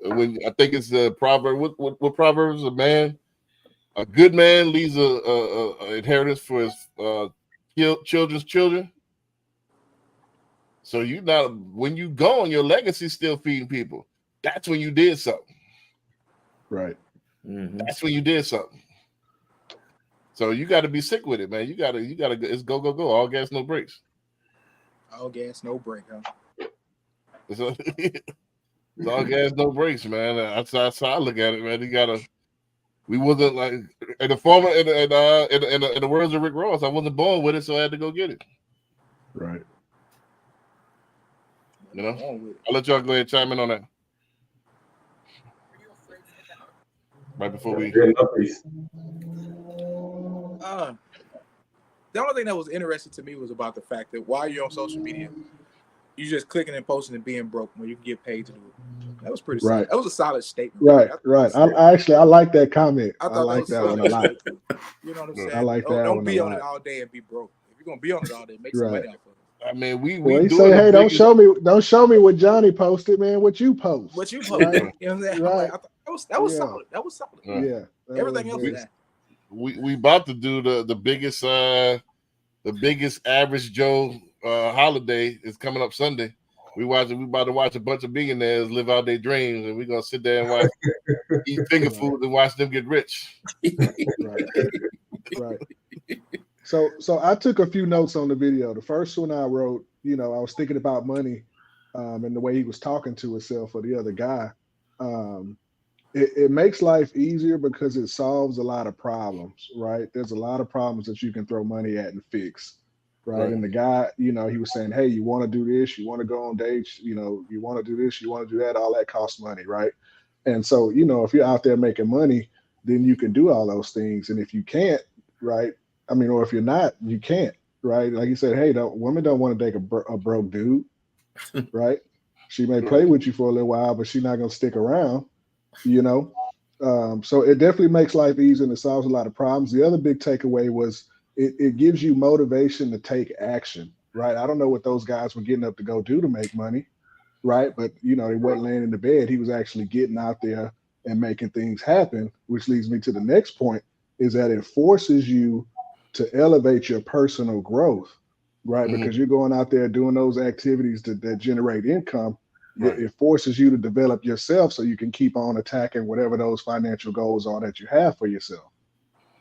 when I think it's a proverb. What proverbs? A good man leaves a inheritance for his children's children. So when you gone, your legacy's still feeding people. That's when you did something. Right. Mm-hmm. That's when you did something. So you got to be sick with it, man. You got to. It's go. All gas, no brakes. All gas, no brake, huh? It's all gas, no brakes, man. That's how I look at it, man. You gotta. We wasn't like in the former in the words of Rick Ross. I wasn't born with it, so I had to go get it. Right. I'll let y'all go ahead and chime in on that. Right before we. The only thing that was interesting to me was about the fact that while you're on social media, you just clicking and posting and being broke when you can get paid to do it. That was pretty solid. Right. That was a solid statement. Right. I like that comment. I like that one a lot. You know what I'm saying? I like that Don't one be a on it lot. all day and be broke. If you're gonna be on it all day, make some money off of it. I mean, we he say, hey, don't show me what Johnny posted, man. What you post. What you post. Right? You know what I'm saying? Right. Like, that was solid. That was solid. Yeah. Everything else is that. We about to do the biggest average Joe holiday is coming up Sunday. We about to watch a bunch of billionaires live out their dreams, and we're gonna sit there and watch eat finger food and watch them get rich. Right. So I took a few notes on the video. The first one I wrote, I was thinking about money, and the way he was talking to himself or the other guy. It makes life easier because it solves a lot of problems, right? There's a lot of problems that you can throw money at and fix, right? And the guy, he was saying, hey, you want to do this, you want to go on dates, you want to do this, you want to do that, all that costs money, right? And so, if you're out there making money, then you can do all those things. And if you can't, right? Or if you're not, you can't, right? Like you said, hey, women don't want to date a broke dude, right? She may play with you for a little while, but she's not going to stick around, So it definitely makes life easier and it solves a lot of problems. The other big takeaway was it gives you motivation to take action, right? I don't know what those guys were getting up to go do to make money, right? But, they wasn't laying in the bed. He was actually getting out there and making things happen, which leads me to the next point, is that it forces you to elevate your personal growth, right? Because you're going out there doing those activities that generate income. Right. It forces you to develop yourself so you can keep on attacking whatever those financial goals are that you have for yourself,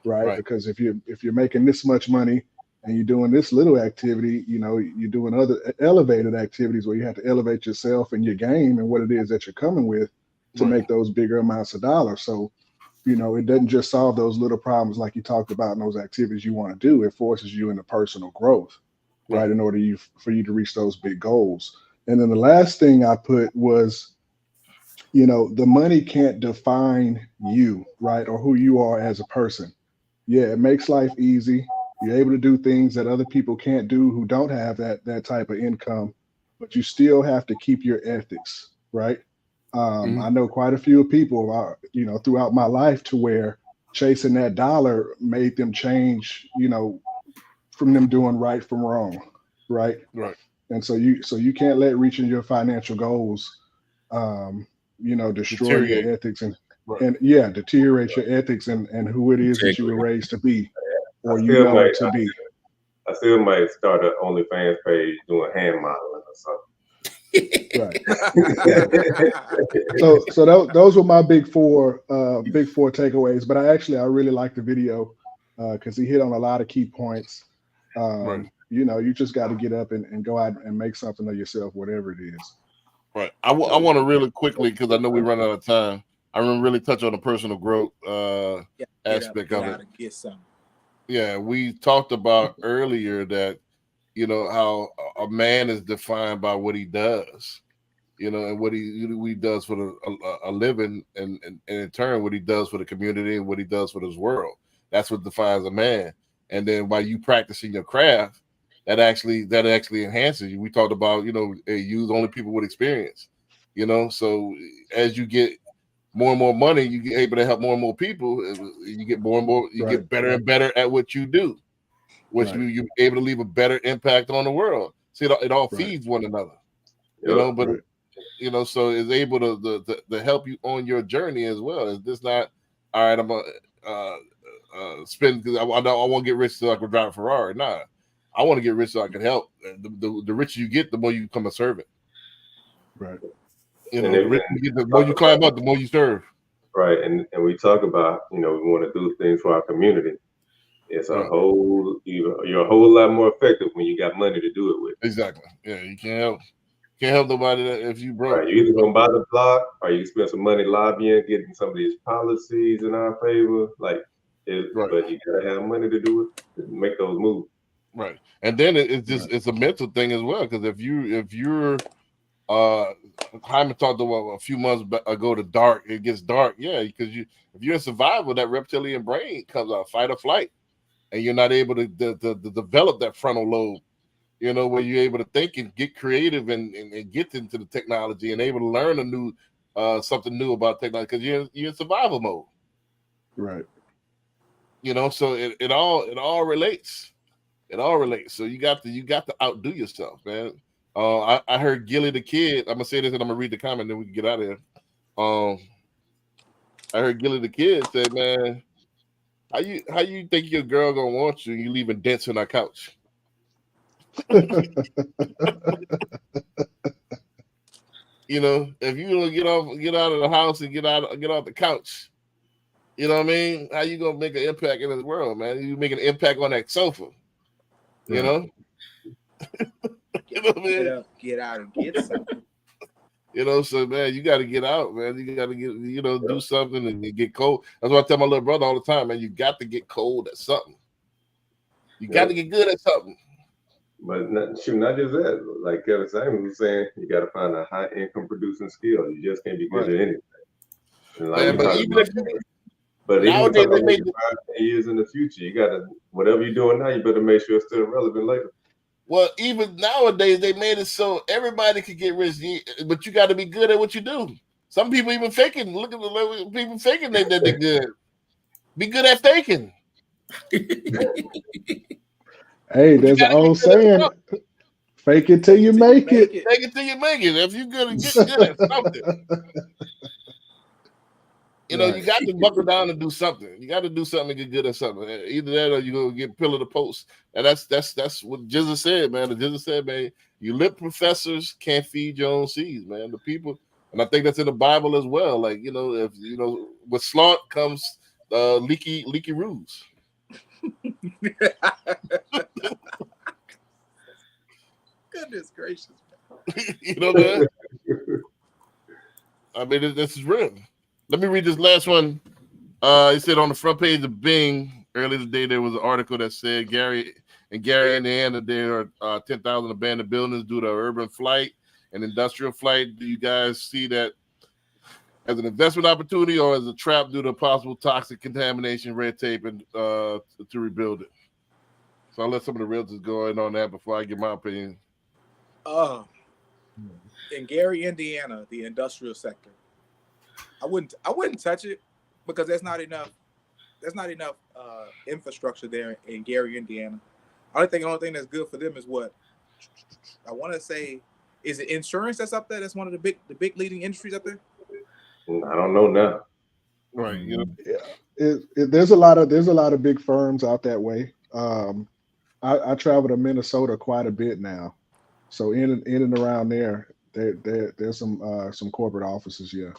right? Because if you're making this much money and you're doing this little activity, you're doing other elevated activities where you have to elevate yourself and your game and what it is that you're coming with to make those bigger amounts of dollars. So, it doesn't just solve those little problems like you talked about in those activities you want to do. It forces you into personal growth, right? In order for you to reach those big goals. And then the last thing I put was, the money can't define you, right? Or who you are as a person. Yeah, it makes life easy. You're able to do things that other people can't do who don't have that type of income, but you still have to keep your ethics, right? I know quite a few people, throughout my life to where chasing that dollar made them change, from them doing right from wrong, right? Right. And so you can't let reaching your financial goals, destroy your ethics and deteriorate your ethics and who it is that you were raised to be or to be. I still might start an OnlyFans page doing hand modeling or something. Right. so those were my big four takeaways. But I really like the video because he hit on a lot of key points. You just got to get up and go out and make something of yourself, whatever it is. Right. I want to really quickly, because I know we run out of time. I want to really touch on the personal growth aspect of it. Get some. Yeah, we talked about earlier that how a man is defined by what he does, and what he does for a living, and in turn what he does for the community and what he does for this world. That's what defines a man. And then while you practicing your craft, that actually enhances you. We talked about use only people with experience. So as you get more and more money, you get able to help more and more people. You get more and more. You get better and better at what you do. Which you're able to leave a better impact on the world. See, it all feeds one another, so it's able to help you on your journey as well. It's just not, all right, I'm gonna spend because I want to get rich so I can drive a Ferrari. Nah, I want to get rich so I can help. The richer you get, the more you become a servant. Right. The more you climb up, the more you serve. Right, and we talk about we want to do things for our community. It's you're a whole lot more effective when you got money to do it with. Exactly. Yeah, you can't help nobody if you broke. Right, you're either gonna buy the block or you spend some money lobbying, getting some of these policies in our favor. But you gotta have money to do it, to make those moves. Right, and then it's a mental thing as well, because if you're Hyman talked about a few months ago, it gets dark. Yeah, because if you're in survival, that reptilian brain comes out, fight or flight. And you're not able to develop that frontal lobe, where you're able to think and get creative and get into the technology and able to learn something new about technology because you're in survival mode. Right. So it all relates. It all relates. So you got to outdo yourself, man. I heard Gilly the Kid. I'm gonna say this and I'm gonna read the comment, then we can get out of here. I heard Gilly the Kid say, man, how you think your girl gonna want you? You leaving dents on our couch. You know, if you don't get out of the house and get off the couch, you know what I mean? How you gonna make an impact in this world, man? You make an impact on that sofa, you know? You know what I mean? Get out and get something. You know, so man, you got to get out, man. You got to get, do something and get cold. That's what I tell my little brother all the time, man. You got to get cold at something. You got to get good at something. But not just that. Like Kevin Simon was saying, you got to find a high income producing skill. You just can't be good at anything. And like nowadays, they make 5 years in the future, you got to, whatever you're doing now, you better make sure it's still relevant later. Well, even nowadays, they made it so everybody could get rich, but you got to be good at what you do. Some people even faking. Look at the people faking that they're good. Be good at faking. Hey, there's an old saying: "Fake it till you make it." Fake it till you make it. If you're good, get good at something. You know, you got to buckle down and do something. You got to do something and get good at something. Either that or you're gonna get pillar to post. And that's what Jesus said, man. The Jesus said, man, you lip professors can't feed your own seeds, man. The people, and I think that's in the Bible as well. Like, if with sloth comes leaky roofs. Goodness gracious. You know that? I mean, this is real. Let me read this last one. It said on the front page of Bing earlier today, there was an article that said Gary, Indiana, there are 10,000 abandoned buildings due to urban flight and industrial flight. Do you guys see that as an investment opportunity or as a trap due to possible toxic contamination, red tape, and to rebuild it? So I'll let some of the realtors go in on that before I give my opinion. In Gary, Indiana, the industrial sector, I wouldn't touch it because there's not enough infrastructure there in Gary, Indiana. The only thing that's good for them is what I want to say. Is it insurance that's up there? That's one of the big leading industries up there. I don't know now. Right. There's a lot of big firms out that way. I travel to Minnesota quite a bit now, so in and around there's some corporate offices, yeah.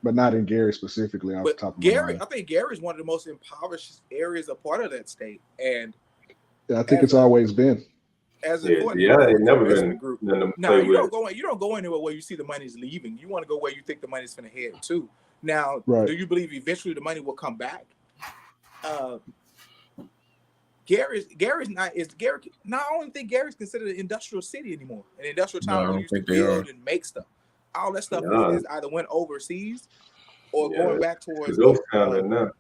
But not in Gary specifically. Off the top of my mind. I think Gary is one of the most impoverished areas a part of that state, and yeah, I think it's always been. As it's never been. No, you don't go anywhere where you see the money's leaving. You want to go where you think the money's going to head to. Now, Do you believe eventually the money will come back? Gary's not. I don't think Gary's considered an industrial city anymore. An industrial town where you used to build and make stuff. All that stuff is either went overseas or going back towards those towns now.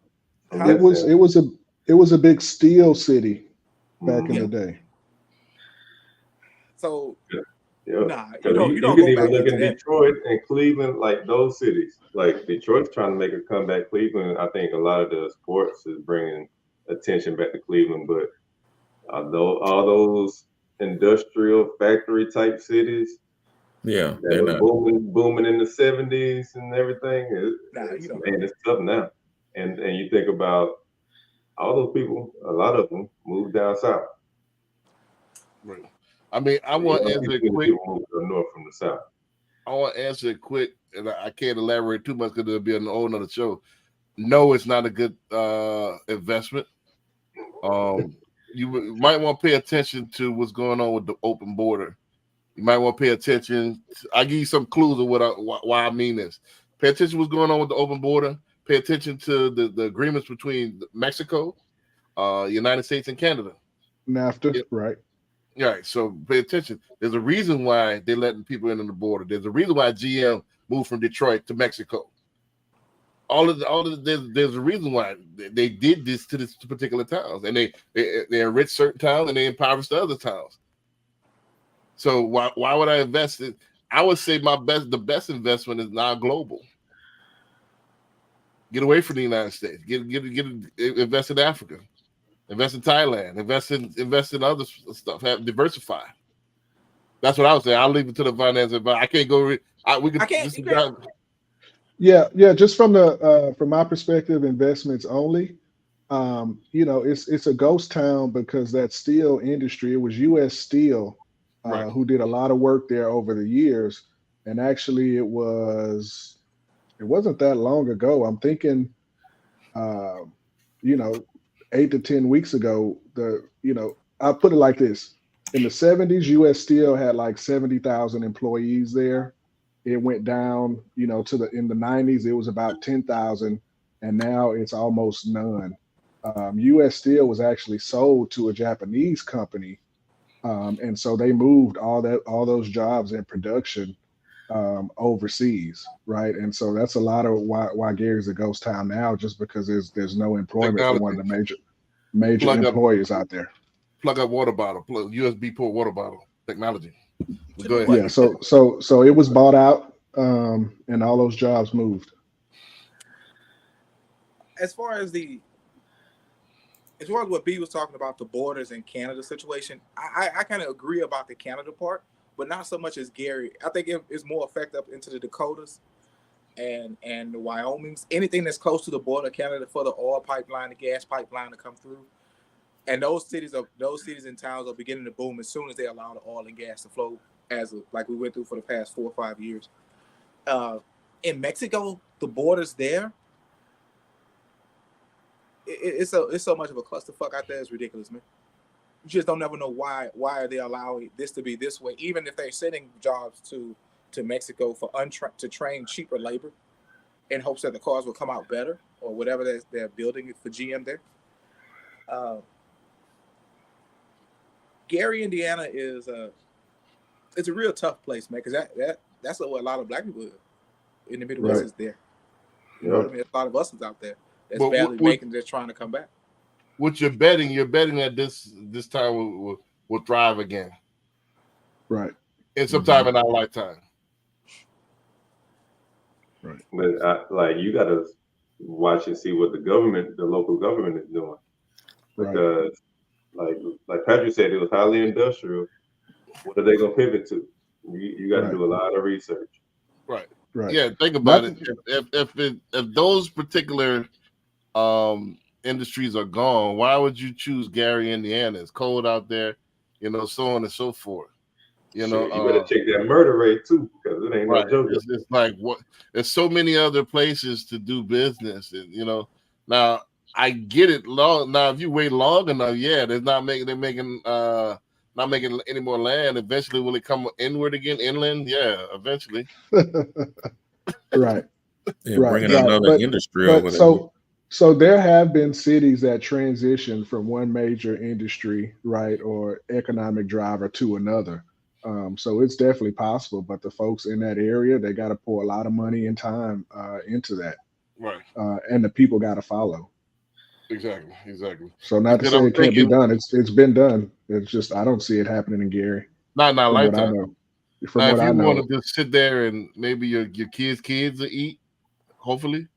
It was a big steel city back in the day. So you don't can even look in Detroit and Cleveland, like those cities. Like Detroit's trying to make a comeback. Cleveland, I think a lot of the sports is bringing attention back to Cleveland, but although all those industrial factory type cities, yeah, that was booming in the 70s and everything. It's tough now. And you think about all those people, a lot of them moved down south. Right. I mean, I want to answer it quick. Moved north from the south. I want to answer it quick, and I can't elaborate too much because it'll be an whole nother show. No, it's not a good investment. You might want to pay attention to what's going on with the open border. You might want to pay attention. I'll give you some clues of why I mean this. Pay attention to what's going on with the open border. Pay attention to the agreements between Mexico, United States, and Canada. NAFTA, right? Right. So pay attention. There's a reason why they're letting people in on the border. There's a reason why GM moved from Detroit to Mexico. There's a reason why they did this to this particular towns, and they enrich certain towns and they impoverish the other towns. So why would I invest in? I would say the best investment is now global. Get away from the United States. Invest in Africa. Invest in Thailand. Invest in other stuff. Diversify. That's what I would say. I'll leave it to the finance advisor. I can't go. Yeah. Just from my perspective, investments only. It's a ghost town because that steel industry. It was U.S. Steel who did a lot of work there over the years. And actually, it wasn't that long ago. I'm thinking, 8 to 10 weeks ago. I'll put it like this: in the 70s, U.S. Steel had like 70,000 employees there. It went down, in the 90s, it was about 10,000, and now it's almost none. U.S. Steel was actually sold to a Japanese company, and so they moved all those jobs in production overseas, right? And so that's a lot of why Gary's a ghost town now, just because there's no employment for one of the major employers out there. Plug up water bottle, plug USB port water bottle technology. Go ahead. Yeah, so it was bought out, and all those jobs moved. As far as what B was talking about, the borders and Canada situation, I kind of agree about the Canada part, but not so much as Gary. I think it's more effective up into the Dakotas and the Wyomings, anything that's close to the border of Canada for the oil pipeline, the gas pipeline to come through. And those cities and towns are beginning to boom as soon as they allow the oil and gas to flow, like we went through for the past 4 or 5 years. In Mexico, the borders there, it's so much of a clusterfuck out there. It's ridiculous, man. You just don't never know why are they allowing this to be this way, even if they're sending jobs to Mexico to train cheaper labor in hopes that the cars will come out better or whatever they're building for GM there. Gary, Indiana it's a real tough place, man, because that's what a lot of black people in the Midwest is there. You know what I mean? A lot of us is out there that's badly making, they're trying to come back. What you're betting that this time will thrive again. Right. In some time in our lifetime. Right. But you got to watch and see what the local government is doing. Because like Patrick said, it was highly industrial. What are they going to pivot to? You got to do a lot of research. Right. Right. Yeah. Think about it. If those particular industries are gone, why would you choose Gary, Indiana? It's cold out there, so on and so forth. You better check that murder rate too, because it ain't no joke. It's like there's so many other places to do business, and now I get it. Now, if you wait long enough, they're not making any more land. Eventually, will it come inward again, inland? Yeah, eventually. Right. Bringing another industry over there. So there have been cities that transition from one major industry, right, or economic driver to another. So it's definitely possible, but the folks in that area, they got to pour a lot of money and time into that. Right. And the people got to follow. Exactly. So not to say it can't be done. It's been done. It's just I don't see it happening in Gary. Not in our lifetime. If you want to just sit there and maybe your kids will eat, hopefully.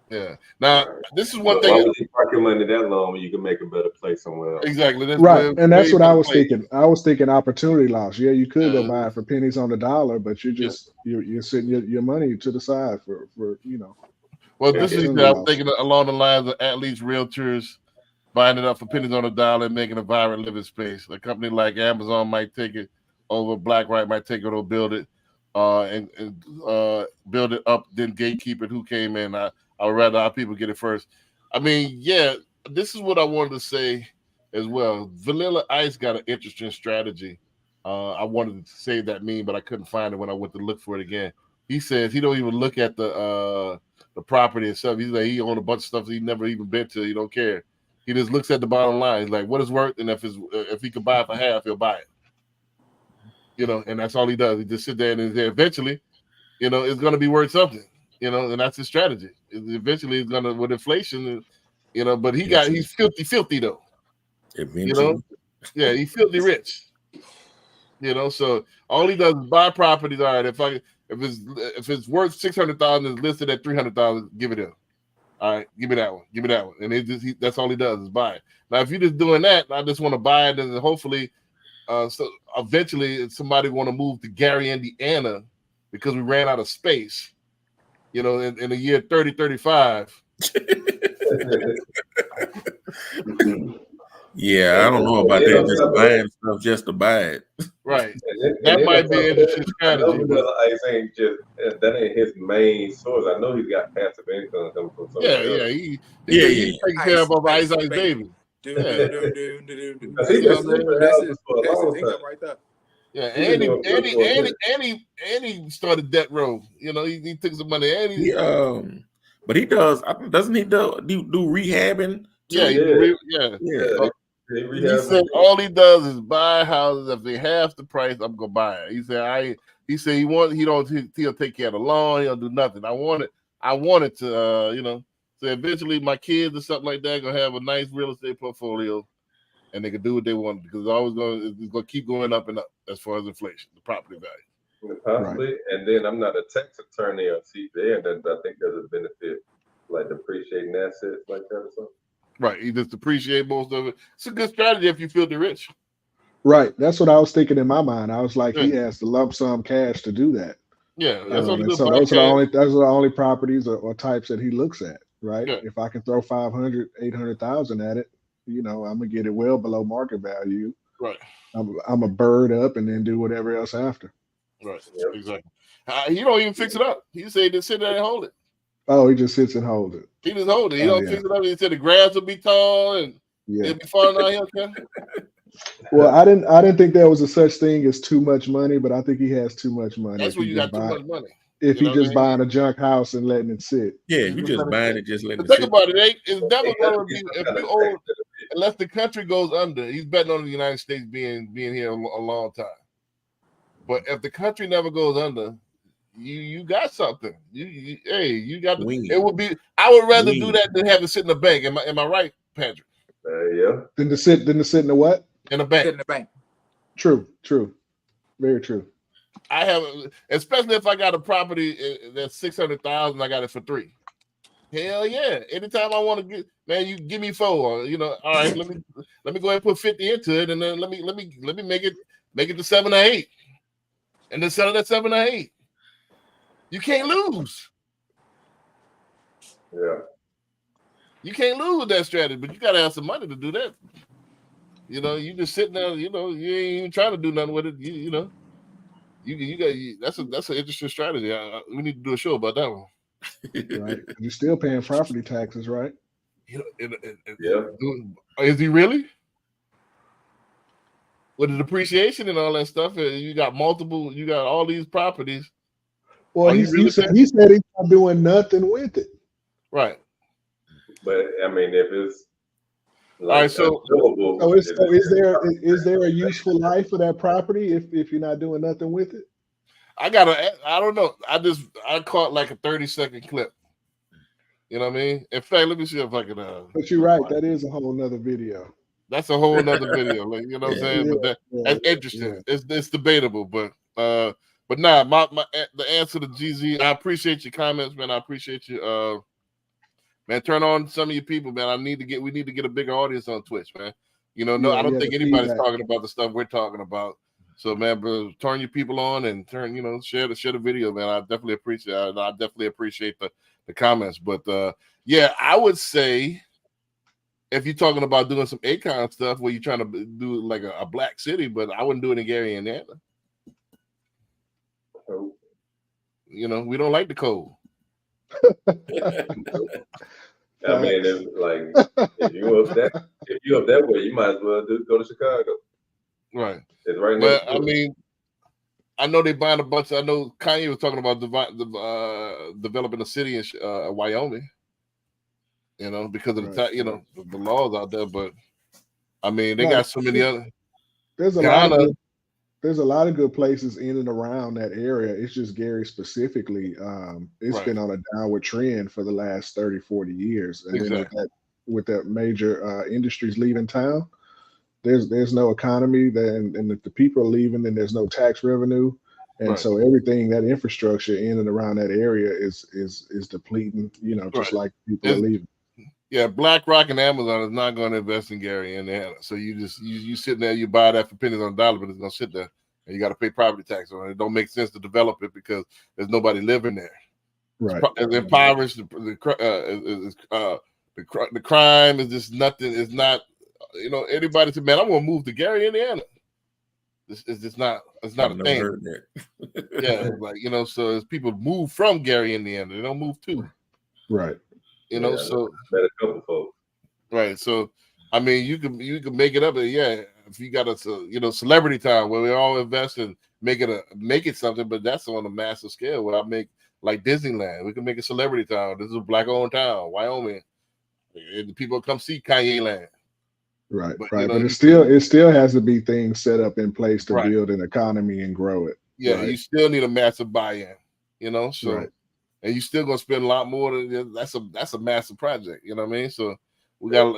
Yeah. Now this is one thing. Why would you park your money that long when you can make a better place somewhere else? Exactly. Right. And that's what I was thinking. I was thinking opportunity loss. Yeah, you could go buy it for pennies on the dollar, but you're sitting your money to the side for. Well, this is I'm thinking along the lines of at least realtors buying it up for pennies on the dollar and making a vibrant living space. A company like Amazon might take it over, BlackRock might take it or build it, and build it up, then gatekeep it. Who came in? I would rather our people get it first. I mean, this is what I wanted to say as well. Vanilla Ice got an interesting strategy. I wanted to say that meme, but I couldn't find it when I went to look for it again. He says he don't even look at the property itself. He's like, he owned a bunch of stuff that he never even been to. He don't care. He just looks at the bottom line. He's like, what it's worth, and if he could buy it for half, he'll buy it. And that's all he does. He just sit there and eventually, it's going to be worth something. And that's his strategy. Eventually, it's gonna with inflation, But he's filthy though. Eventually, he's filthy rich. So all he does is buy properties. All right, if it's worth $600,000, it's listed at $300,000. Give it him. All right, give me that one. Give me that one. And that's all he does is buy it. Now, if you're just doing that, I just want to buy it, and hopefully, so eventually somebody want to move to Gary, Indiana, because we ran out of space. In the year 3035. Yeah, I don't know about that. Just buying stuff just to buy it. Right. And That then might be an interesting I know strategy. he But doesn't. I ain't just that ain't his main source. I know he's got passive income coming from somewhere yeah, else. he's Yeah. taking care of Ice baby. Do, Yeah. do, do, do, do, do. Because That's he been his- sleeping that's houses his for a long income time. right there. Yeah, He's been doing good for a minute. and he started debt row. You know, he took some money and He but he does. Doesn't he do rehabbing? yeah, Yeah. yeah. He He rehabbed said all he does is buy houses. If they half the price, I'm gonna buy it. He said he'll take care of the lawn. He'll do nothing. I wanted to so eventually my kids or something like that gonna have a nice real estate portfolio, and they can do what they want because it's gonna keep going up and up as far as inflation, the property value. possibly. And then I'm not a tax attorney or CPA, and I think there's a benefit like depreciating assets like that or something. Right, he just appreciate most of it. It's a good strategy if you filthy rich. Right. That's what I was thinking in my mind. I was like, he Yeah. has the lump sum cash to do that. Yeah, that's what And so those are the only properties or types that he looks at, right? Yeah. If I can throw 500, 800,000 at it, I'm gonna get it well below market value. Right. I'm a bird up and then do whatever else after. Right. Yep. Exactly. He don't even fix it up. He said just sit there and hold it. Oh, he just sits and holds it. He just hold it. He don't fix it up. He said the grass will be tall and it'll be falling out here. Well, I didn't think there was a such thing as too much money, but I think he has too much money. That's when you got too much money. If he just buying a junk house and letting it sit. Yeah, you just buying it, just letting it think sit. about it. It's never going to be if you own unless the country goes under. He's betting on the United States being here a long time. But if the country never goes under, you got something. You got. It would be. I would rather do that than have it sit in the bank. Am I right, Patrick? Yeah. Than to sit in the what? In the bank. Sit in the bank. True. Very true. I have, especially if I got a property that's 600,000, I got it for 3. Hell yeah! Anytime I want to get, man, you give me 4. All right, let me go ahead and put 50 into it, and then let me make it to 7 or 8, and then sell it at 7 or 8. You can't lose. Yeah. You can't lose with that strategy, but you got to have some money to do that. You just sitting there. You ain't even trying to do nothing with it. You got that's an interesting strategy. We need to do a show about that one. Right. You're still paying property taxes, right? Yeah. Is he really? With the depreciation and all that stuff, you got all these properties. Well, he said he's not doing nothing with it. Right. But I mean, if it's all right, so is there a useful life for that property if you're not doing nothing with it? I don't know. I caught like a 30-second clip. You know what I mean? In fact, let me see if I can. But you're right. That is a whole nother video. That's a whole nother video. Like, you know what I'm saying? But that's interesting. Yeah. It's debatable, but nah. The answer to GZ. I appreciate your comments, man. I appreciate you. Man, turn on some of your people, man. We need to get a bigger audience on Twitch, man. I don't think anybody's talking about the stuff we're talking about. So, man, bro, turn your people on and share the video, man. I definitely appreciate it. I definitely appreciate the comments. But yeah, I would say if you're talking about doing some Akon stuff where you're trying to do like a black city, but I wouldn't do it in Gary, Indiana. We don't like the cold. I mean, it's like if you up that way, you might as well go to Chicago. Right. It's right now. Well, I mean, I know they buying a bunch. I know Kanye was talking about developing a city in Wyoming. Because of the the laws out there. But I mean, they got so many other. There's a lot of good places in and around that area. It's just Gary specifically. It's been on a downward trend for the last 30, 40 years. And then with that major industries leaving town, there's no economy. And if the people are leaving, then there's no tax revenue. And so everything, that infrastructure in and around that area is depleting, just like people are leaving. Yeah, BlackRock and Amazon is not going to invest in Gary, Indiana. So you sitting there, you buy that for pennies on the dollar, but it's going to sit there, and you got to pay property tax on it. It don't make sense to develop it because there's nobody living there. Right. It's impoverished. The crime is just nothing. It's not anybody said, man, I'm gonna move to Gary, Indiana. It's just not. It's not I've a never thing. heard that. Yeah, like so as people move from Gary, Indiana, they don't move to. Right. So met a couple folks. Right. So I mean, you can make it up. Yeah, if you got a celebrity town where we all invest and make it something, but that's on a massive scale. Where I make like Disneyland, we can make a celebrity town. This is a black-owned town, Wyoming, and people come see Kanye Land. Right, But, right. But it still has to be things set up in place to Right. build an economy and grow it. Yeah, Right. you still need a massive buy-in, So, Right. and you still gonna spend a lot more. That's a massive project. You know what I mean? So we got.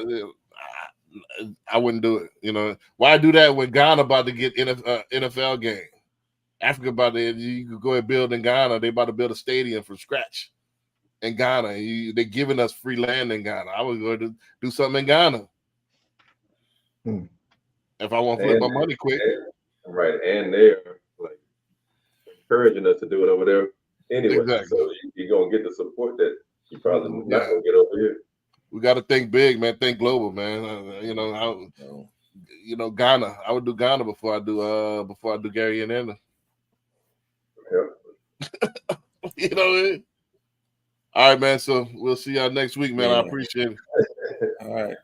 I wouldn't do it. Why do that when Ghana about to get NFL game? Africa about to. You could go ahead and build in Ghana. They about to build a stadium from scratch in Ghana. They're giving us free land in Ghana. I was going to do something in Ghana if I want to flip my money quick. Right, and they're like encouraging us to do it over there anyway. Exactly. So you're gonna get the support that you probably not gonna get over here. We got to think big, man. Think global, man. Ghana. I would do Ghana before I do Gary and Anna. Yeah. You know what I mean? All right, man. So we'll see y'all next week, man. I appreciate it. All right.